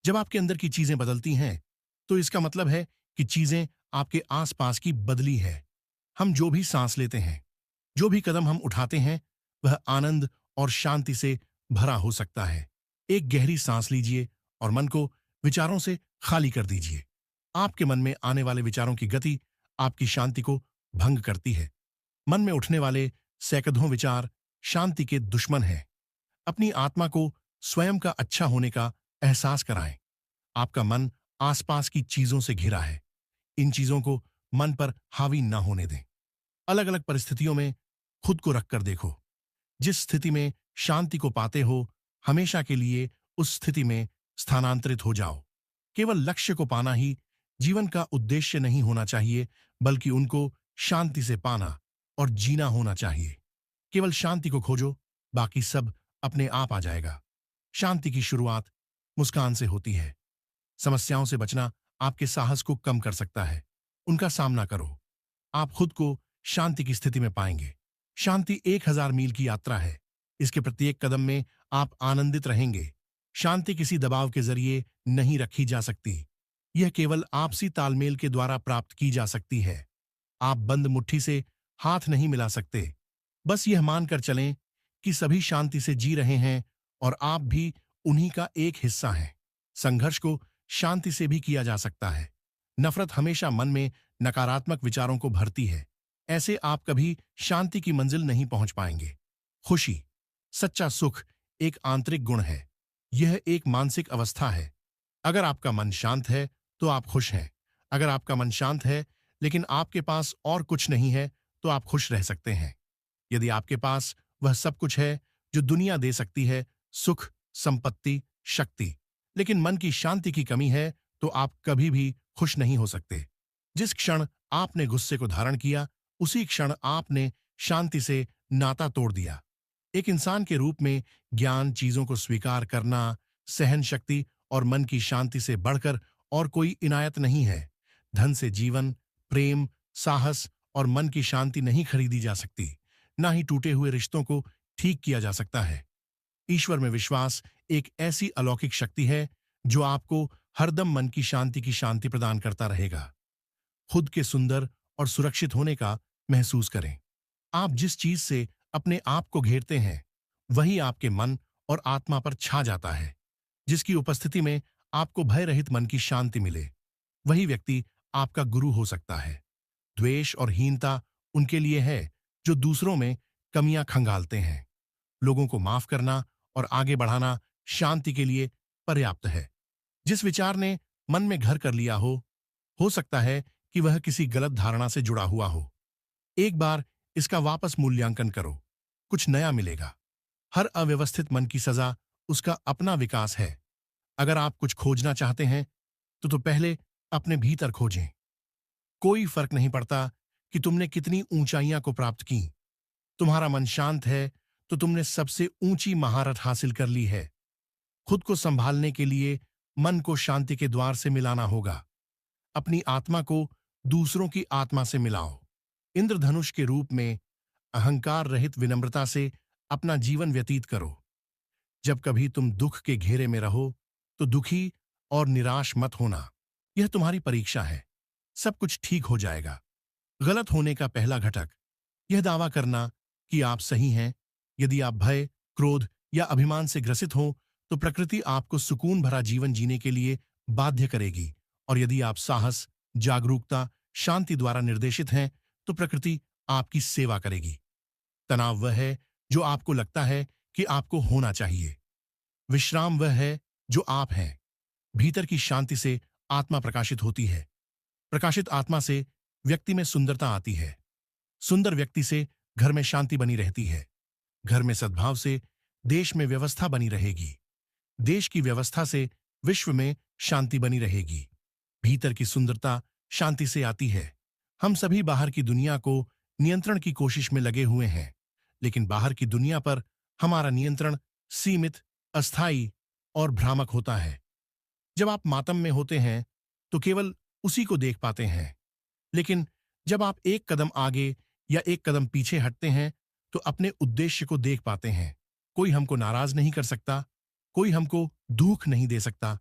जब आपके अंदर की चीजें बदलती हैं, तो इसका मतलब है कि चीजें आपके आसपास की बदली है। हम जो भी सांस लेते हैं, जो भी कदम हम उठाते हैं, वह आनंद और शांति से भरा हो सकता है। एक गहरी सांस लीजिए और मन को विचारों से खाली कर दीजिए। आपके मन में आने वाले विचारों की गति आपकी शांति को भंग करती है। मन में उठने वाले सैकड़ों विचार शांति के दुश्मन हैं। अपनी आत्मा को स्वयं का अच्छा होने का एहसास कराएं। आपका मन आसपास की चीजों से घिरा है। इन चीजों को मन पर हावी न होने दें। अलग अलग परिस्थितियों में खुद को रखकर देखो। जिस स्थिति में शांति को पाते हो, हमेशा के लिए उस स्थिति में स्थानांतरित हो जाओ। केवल लक्ष्य को पाना ही जीवन का उद्देश्य नहीं होना चाहिए, बल्कि उनको शांति से पाना और जीना होना चाहिए। केवल शांति को खोजो, बाकी सब अपने आप आ जाएगा। शांति की शुरुआत मुस्कान से होती है। समस्याओं से बचना आपके साहस को कम कर सकता है। उनका सामना करो। आप खुद को शांति की स्थिति में पाएंगे। शांति 1000 मील की यात्रा है। इसके प्रत्येक कदम में आप आनंदित रहेंगे। शांति किसी दबाव के जरिए नहीं रखी जा सकती। यह केवल आपसी तालमेल के द्वारा प्राप्त की जा सकती है। आप बंद मुट्ठी से हाथ नहीं मिला सकते। बस यह मानकर चलें कि सभी शांति से जी रहे हैं और आप भी उन्हीं का एक हिस्सा हैं। संघर्ष को शांति से भी किया जा सकता है। नफरत हमेशा मन में नकारात्मक विचारों को भरती है। ऐसे आप कभी शांति की मंजिल नहीं पहुंच पाएंगे। खुशी, सच्चा सुख एक आंतरिक गुण है। यह एक मानसिक अवस्था है। अगर आपका मन शांत है तो आप खुश हैं। अगर आपका मन शांत है लेकिन आपके पास और कुछ नहीं है, तो आप खुश रह सकते हैं। यदि आपके पास वह सब कुछ है जो दुनिया दे सकती है, सुख, संपत्ति, शक्ति, लेकिन मन की शांति की कमी है, तो आप कभी भी खुश नहीं हो सकते। जिस क्षण आपने गुस्से को धारण किया, उसी क्षण आपने शांति से नाता तोड़ दिया। एक इंसान के रूप में ज्ञान, चीजों को स्वीकार करना, सहन शक्ति और मन की शांति से बढ़कर और कोई इनायत नहीं है। धन से जीवन, प्रेम, साहस और मन की शांति नहीं खरीदी जा सकती। ना ही टूटे हुए रिश्तों को ठीक किया जा सकता है। ईश्वर में विश्वास एक ऐसी अलौकिक शक्ति है जो आपको हरदम मन की शांति प्रदान करता रहेगा। खुद के सुंदर और सुरक्षित होने का महसूस करें। आप जिस चीज से अपने आप को घेरते हैं, वही आपके मन और आत्मा पर छा जाता है। जिसकी उपस्थिति में आपको भय रहित मन की शांति मिले, वही व्यक्ति आपका गुरु हो सकता है। द्वेष और हीनता उनके लिए है जो दूसरों में कमियां खंगालते हैं। लोगों को माफ करना और आगे बढ़ाना शांति के लिए पर्याप्त है। जिस विचार ने मन में घर कर लिया हो सकता है कि वह किसी गलत धारणा से जुड़ा हुआ हो। एक बार इसका वापस मूल्यांकन करो, कुछ नया मिलेगा। हर अव्यवस्थित मन की सजा उसका अपना विकास है। अगर आप कुछ खोजना चाहते हैं, तो पहले अपने भीतर खोजें। कोई फर्क नहीं पड़ता कि तुमने कितनी ऊंचाइयां को प्राप्त की। तुम्हारा मन शांत है तो तुमने सबसे ऊंची महारत हासिल कर ली है। खुद को संभालने के लिए मन को शांति के द्वार से मिलाना होगा। अपनी आत्मा को दूसरों की आत्मा से मिलाओ। इंद्रधनुष के रूप में अहंकार रहित विनम्रता से अपना जीवन व्यतीत करो। जब कभी तुम दुख के घेरे में रहो, तो दुखी और निराश मत होना। यह तुम्हारी परीक्षा है। सब कुछ ठीक हो जाएगा। गलत होने का पहला घटक यह दावा करना कि आप सही हैं। यदि आप भय, क्रोध या अभिमान से ग्रसित हो, तो प्रकृति आपको सुकून भरा जीवन जीने के लिए बाध्य करेगी। और यदि आप साहस, जागरूकता, शांति द्वारा निर्देशित हैं, तो प्रकृति आपकी सेवा करेगी। तनाव वह है जो आपको लगता है कि आपको होना चाहिए। विश्राम वह है जो आप हैं। भीतर की शांति से आत्मा प्रकाशित होती है। प्रकाशित आत्मा से व्यक्ति में सुंदरता आती है। सुंदर व्यक्ति से घर में शांति बनी रहती है। घर में सद्भाव से देश में व्यवस्था बनी रहेगी। देश की व्यवस्था से विश्व में शांति बनी रहेगी। भीतर की सुंदरता शांति से आती है। हम सभी बाहर की दुनिया को नियंत्रण की कोशिश में लगे हुए हैं, लेकिन बाहर की दुनिया पर हमारा नियंत्रण सीमित, अस्थायी और भ्रामक होता है। जब आप मातम में होते हैं, तो केवल उसी को देख पाते हैं, लेकिन जब आप एक कदम आगे या एक कदम पीछे हटते हैं, तो अपने उद्देश्य को देख पाते हैं। कोई हमको नाराज नहीं कर सकता, कोई हमको दुख नहीं दे सकता।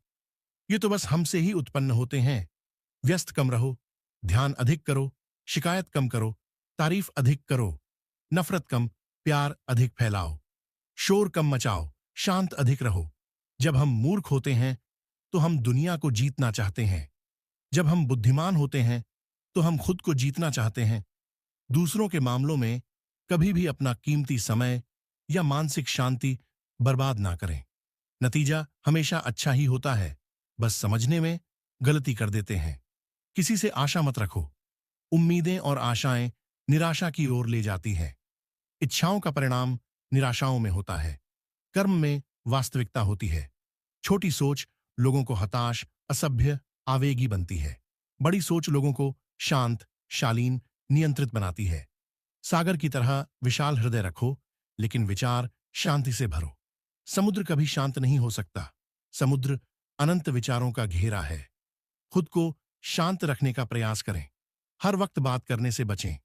ये तो बस हमसे ही उत्पन्न होते हैं। व्यस्त कम रहो, ध्यान अधिक करो, शिकायत कम करो, तारीफ अधिक करो, नफरत कम, प्यार अधिक फैलाओ, शोर कम मचाओ, शांत अधिक रहो। जब हम मूर्ख होते हैं तो हम दुनिया को जीतना चाहते हैं। जब हम बुद्धिमान होते हैं तो हम खुद को जीतना चाहते हैं। दूसरों के मामलों में कभी भी अपना कीमती समय या मानसिक शांति बर्बाद ना करें। नतीजा हमेशा अच्छा ही होता है, बस समझने में गलती कर देते हैं। किसी से आशा मत रखो। उम्मीदें और आशाएं निराशा की ओर ले जाती हैं। इच्छाओं का परिणाम निराशाओं में होता है। कर्म में वास्तविकता होती है। छोटी सोच लोगों को हताश, असभ्य, आवेगी बनती है। बड़ी सोच लोगों को शांत, शालीन, नियंत्रित बनाती है। सागर की तरह विशाल हृदय रखो, लेकिन विचार शांति से भरो। समुद्र कभी शांत नहीं हो सकता। समुद्र अनंत विचारों का घेरा है। खुद को शांत रखने का प्रयास करें। हर वक्त बात करने से बचें।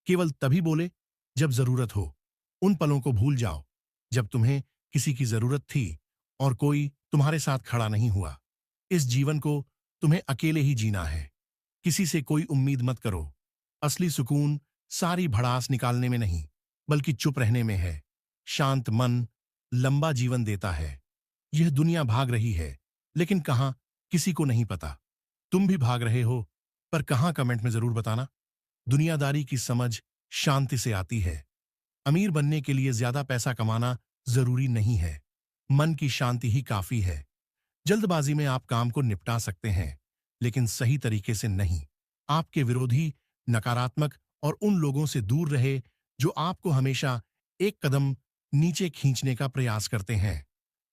केवल तभी बोले जब जरूरत हो। उन पलों को भूल जाओ जब तुम्हें किसी की जरूरत थी और कोई तुम्हारे साथ खड़ा नहीं हुआ। इस जीवन को तुम्हें अकेले ही जीना है। किसी से कोई उम्मीद मत करो। असली सुकून सारी भड़ास निकालने में नहीं, बल्कि चुप रहने में है। शांत मन लंबा जीवन देता है। यह दुनिया भाग रही है, लेकिन कहां किसी को नहीं पता। तुम भी भाग रहे हो, पर कहां कमेंट में जरूर बताना। दुनियादारी की समझ शांति से आती है। अमीर बनने के लिए ज्यादा पैसा कमाना जरूरी नहीं है। मन की शांति ही काफी है। जल्दबाजी में आप काम को निपटा सकते हैं, लेकिन सही तरीके से नहीं। आपके विरोधी नकारात्मक और उन लोगों से दूर रहे जो आपको हमेशा एक कदम नीचे खींचने का प्रयास करते हैं।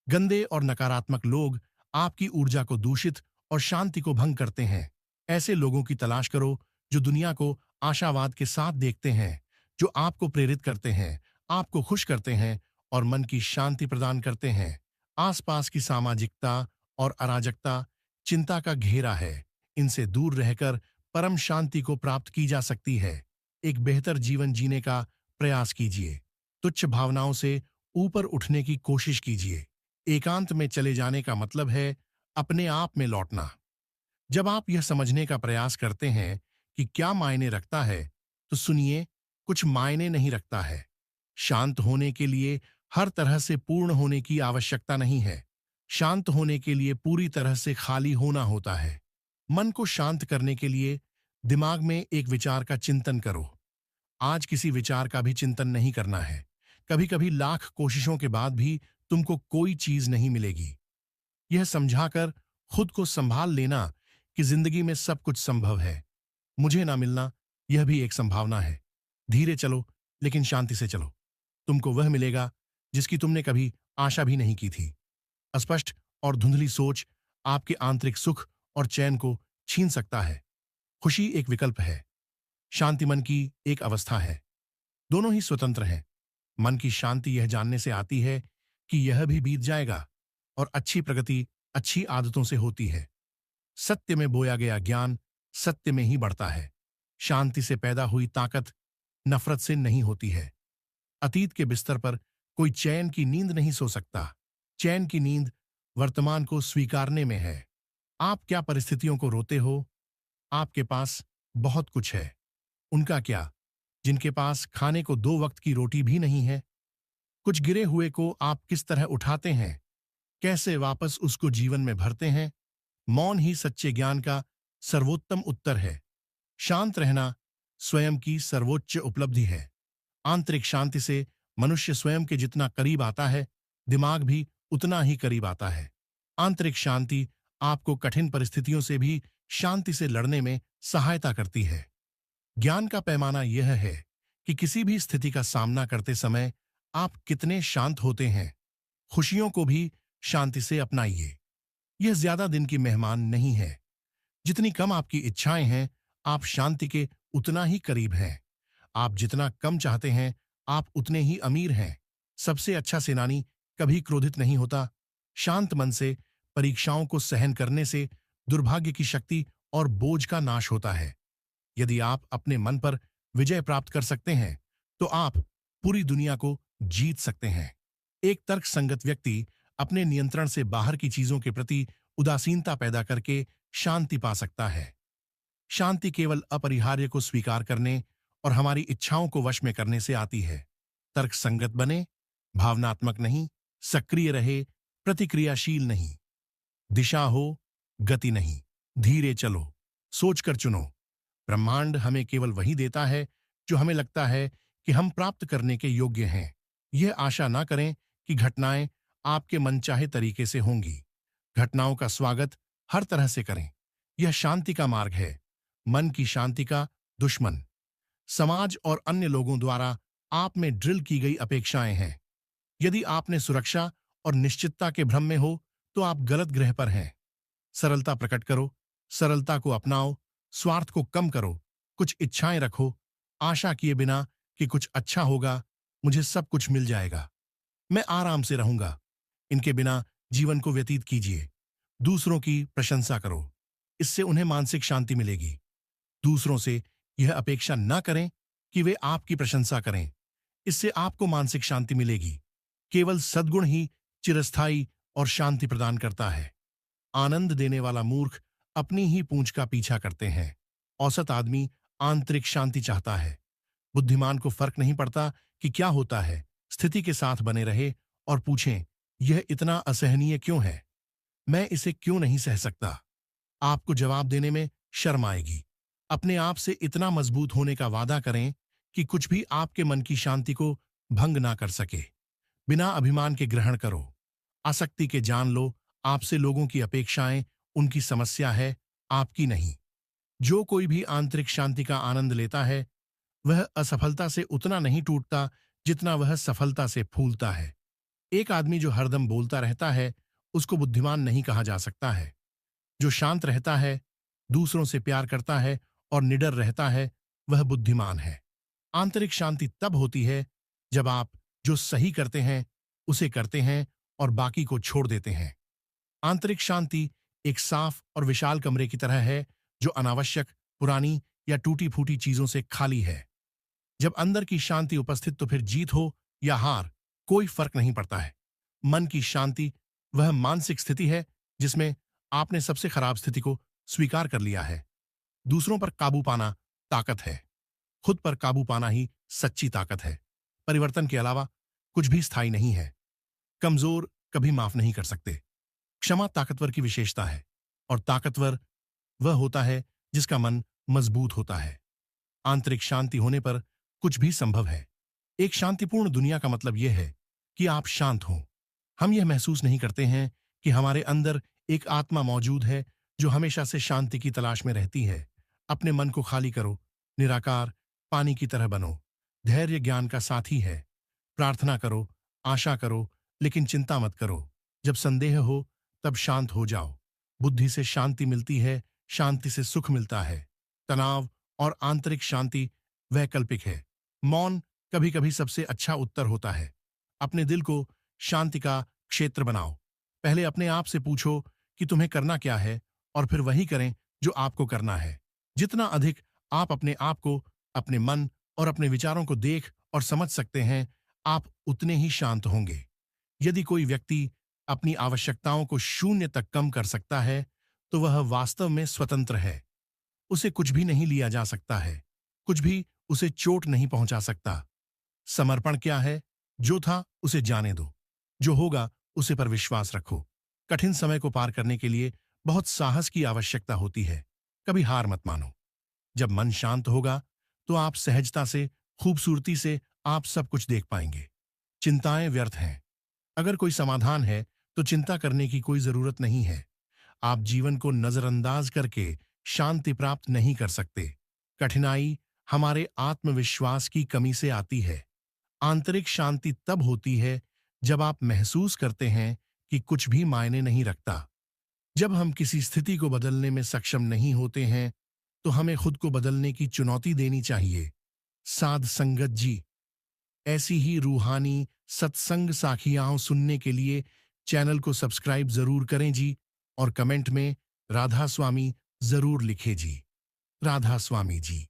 गंदे और नकारात्मक लोग आपकी ऊर्जा को दूषित और शांति को भंग करते हैं। ऐसे लोगों की तलाश करो जो दुनिया को आशावाद के साथ देखते हैं, जो आपको प्रेरित करते हैं, आपको खुश करते हैं और मन की शांति प्रदान करते हैं। आसपास की सामाजिकता और अराजकता चिंता का घेरा है। इनसे दूर रहकर परम शांति को प्राप्त की जा सकती है। एक बेहतर जीवन जीने का प्रयास कीजिए। तुच्छ भावनाओं से ऊपर उठने की कोशिश कीजिए। एकांत में चले जाने का मतलब है अपने आप में लौटना। जब आप यह समझने का प्रयास करते हैं कि क्या मायने रखता है, तो सुनिए, कुछ मायने नहीं रखता है। शांत होने के लिए हर तरह से पूर्ण होने की आवश्यकता नहीं है। शांत होने के लिए पूरी तरह से खाली होना होता है। मन को शांत करने के लिए दिमाग में एक विचार का चिंतन करो। आज किसी विचार का भी चिंतन नहीं करना है। कभी कभी लाख कोशिशों के बाद भी तुमको कोई चीज नहीं मिलेगी। यह समझाकर खुद को संभाल लेना कि जिंदगी में सब कुछ संभव है। मुझे ना मिलना यह भी एक संभावना है। धीरे चलो, लेकिन शांति से चलो। तुमको वह मिलेगा जिसकी तुमने कभी आशा भी नहीं की थी। अस्पष्ट और धुंधली सोच आपके आंतरिक सुख और चैन को छीन सकता है। खुशी एक विकल्प है, शांति मन की एक अवस्था है। दोनों ही स्वतंत्र हैं। मन की शांति यह जानने से आती है कि यह भी बीत जाएगा और अच्छी प्रगति अच्छी आदतों से होती है। सत्य में बोया गया ज्ञान सत्य में ही बढ़ता है। शांति से पैदा हुई ताकत नफरत से नहीं होती है। अतीत के बिस्तर पर कोई चैन की नींद नहीं सो सकता। चैन की नींद वर्तमान को स्वीकारने में है। आप क्या परिस्थितियों को रोते हो? आपके पास बहुत कुछ है। उनका क्या, जिनके पास खाने को 2 वक्त की रोटी भी नहीं है? कुछ गिरे हुए को आप किस तरह उठाते हैं? कैसे वापस उसको जीवन में भरते हैं? मौन ही सच्चे ज्ञान का सर्वोत्तम उत्तर है। शांत रहना स्वयं की सर्वोच्च उपलब्धि है। आंतरिक शांति से मनुष्य स्वयं के जितना करीब आता है, दिमाग भी उतना ही करीब आता है। आंतरिक शांति आपको कठिन परिस्थितियों से भी शांति से लड़ने में सहायता करती है। ज्ञान का पैमाना यह है कि किसी भी स्थिति का सामना करते समय आप कितने शांत होते हैं। खुशियों को भी शांति से अपनाइए। यह ज्यादा दिन की मेहमान नहीं है। जितनी कम आपकी इच्छाएं हैं, आप शांति के उतना ही करीब हैं। आप जितना कम चाहते हैं, आप उतने ही अमीर हैं। सबसे अच्छा सेनानी कभी क्रोधित नहीं होता। शांत मन से परीक्षाओं को सहन करने से दुर्भाग्य की शक्ति और बोझ का नाश होता है। यदि आप अपने मन पर विजय प्राप्त कर सकते हैं, तो आप पूरी दुनिया को जीत सकते हैं। एक तर्क संगत व्यक्ति अपने नियंत्रण से बाहर की चीजों के प्रति उदासीनता पैदा करके शांति पा सकता है। शांति केवल अपरिहार्य को स्वीकार करने और हमारी इच्छाओं को वश में करने से आती है। तर्क संगत बने, भावनात्मक नहीं, सक्रिय रहे, प्रतिक्रियाशील नहीं। दिशा हो, गति नहीं। धीरे चलो, सोचकर चुनो। ब्रह्मांड हमें केवल वही देता है जो हमें लगता है कि हम प्राप्त करने के योग्य हैं। यह आशा ना करें कि घटनाएं आपके मनचाहे तरीके से होंगी। घटनाओं का स्वागत हर तरह से करें। यह शांति का मार्ग है, मन की शांति का दुश्मन। समाज और अन्य लोगों द्वारा आप में ड्रिल की गई अपेक्षाएं हैं। यदि आपने सुरक्षा और निश्चितता के भ्रम में हो तो आप गलत ग्रह पर हैं। सरलता प्रकट करो, सरलता को अपनाओ, स्वार्थ को कम करो, कुछ इच्छाएं रखो, आशा किए बिना कि कुछ अच्छा होगा, मुझे सब कुछ मिल जाएगा, मैं आराम से रहूंगा। इनके बिना जीवन को व्यतीत कीजिए। दूसरों की प्रशंसा करो, इससे उन्हें मानसिक शांति मिलेगी। दूसरों से यह अपेक्षा न करें कि वे आपकी प्रशंसा करें, इससे आपको मानसिक शांति मिलेगी। केवल सद्गुण ही चिरस्थायी और शांति प्रदान करता है। आनंद देने वाला मूर्ख अपनी ही पूंछ का पीछा करते हैं। औसत आदमी आंतरिक शांति चाहता है। बुद्धिमान को फर्क नहीं पड़ता कि क्या होता है, स्थिति के साथ बने रहे और पूछें, यह इतना असहनीय क्यों है, मैं इसे क्यों नहीं सह सकता। आपको जवाब देने में शर्म आएगी। अपने आप से इतना मजबूत होने का वादा करें कि कुछ भी आपके मन की शांति को भंग ना कर सके। बिना अभिमान के ग्रहण करो, आसक्ति के जान लो, आपसे लोगों की अपेक्षाएं उनकी समस्या है, आपकी नहीं। जो कोई भी आंतरिक शांति का आनंद लेता है वह असफलता से उतना नहीं टूटता जितना वह सफलता से फूलता है। एक आदमी जो हरदम बोलता रहता है उसको बुद्धिमान नहीं कहा जा सकता है। जो शांत रहता है, दूसरों से प्यार करता है और निडर रहता है वह बुद्धिमान है। आंतरिक शांति तब होती है जब आप जो सही करते हैं उसे करते हैं और बाकी को छोड़ देते हैं। आंतरिक शांति एक साफ और विशाल कमरे की तरह है जो अनावश्यक, पुरानी या टूटी फूटी चीजों से खाली है। जब अंदर की शांति उपस्थित तो फिर जीत हो या हार कोई फर्क नहीं पड़ता है। मन की शांति वह मानसिक स्थिति है जिसमें आपने सबसे खराब स्थिति को स्वीकार कर लिया है। दूसरों पर काबू पाना ताकत है, खुद पर काबू पाना ही सच्ची ताकत है। परिवर्तन के अलावा कुछ भी स्थायी नहीं है। कमजोर कभी माफ नहीं कर सकते। क्षमा ताकतवर की विशेषता है और ताकतवर वह होता है जिसका मन मजबूत होता है। आंतरिक शांति होने पर कुछ भी संभव है। एक शांतिपूर्ण दुनिया का मतलब यह है कि आप शांत हों। हम यह महसूस नहीं करते हैं कि हमारे अंदर एक आत्मा मौजूद है जो हमेशा से शांति की तलाश में रहती है। अपने मन को खाली करो, निराकार पानी की तरह बनो। धैर्य ज्ञान का साथी है। प्रार्थना करो, आशा करो, लेकिन चिंता मत करो। जब संदेह हो तब शांत हो जाओ। बुद्धि से शांति मिलती है, शांति से सुख मिलता है। तनाव और आंतरिक शांति वैकल्पिक है। मौन कभी कभी सबसे अच्छा उत्तर होता है। अपने दिल को शांति का क्षेत्र बनाओ। पहले अपने आप से पूछो कि तुम्हें करना क्या है और फिर वही करें जो आपको करना है। जितना अधिक आप अपने आप को, अपने मन और अपने विचारों को देख और समझ सकते हैं, आप उतने ही शांत होंगे। यदि कोई व्यक्ति अपनी आवश्यकताओं को शून्य तक कम कर सकता है तो वह वास्तव में स्वतंत्र है। उसे कुछ भी नहीं लिया जा सकता है, कुछ भी उसे चोट नहीं पहुंचा सकता। समर्पण क्या है? जो था उसे जाने दो, जो होगा उसे पर विश्वास रखो। कठिन समय को पार करने के लिए बहुत साहस की आवश्यकता होती है। कभी हार मत मानो। जब मन शांत होगा तो आप सहजता से, खूबसूरती से आप सब कुछ देख पाएंगे। चिंताएं व्यर्थ हैं। अगर कोई समाधान है तो चिंता करने की कोई जरूरत नहीं है। आप जीवन को नजरअंदाज करके शांति प्राप्त नहीं कर सकते। कठिनाई हमारे आत्मविश्वास की कमी से आती है। आंतरिक शांति तब होती है जब आप महसूस करते हैं कि कुछ भी मायने नहीं रखता। जब हम किसी स्थिति को बदलने में सक्षम नहीं होते हैं तो हमें खुद को बदलने की चुनौती देनी चाहिए। साध संगत जी, ऐसी ही रूहानी सत्संग साखियां सुनने के लिए चैनल को सब्सक्राइब जरूर करें जी और कमेंट में राधा स्वामी जरूर लिखें जी। राधा स्वामी जी।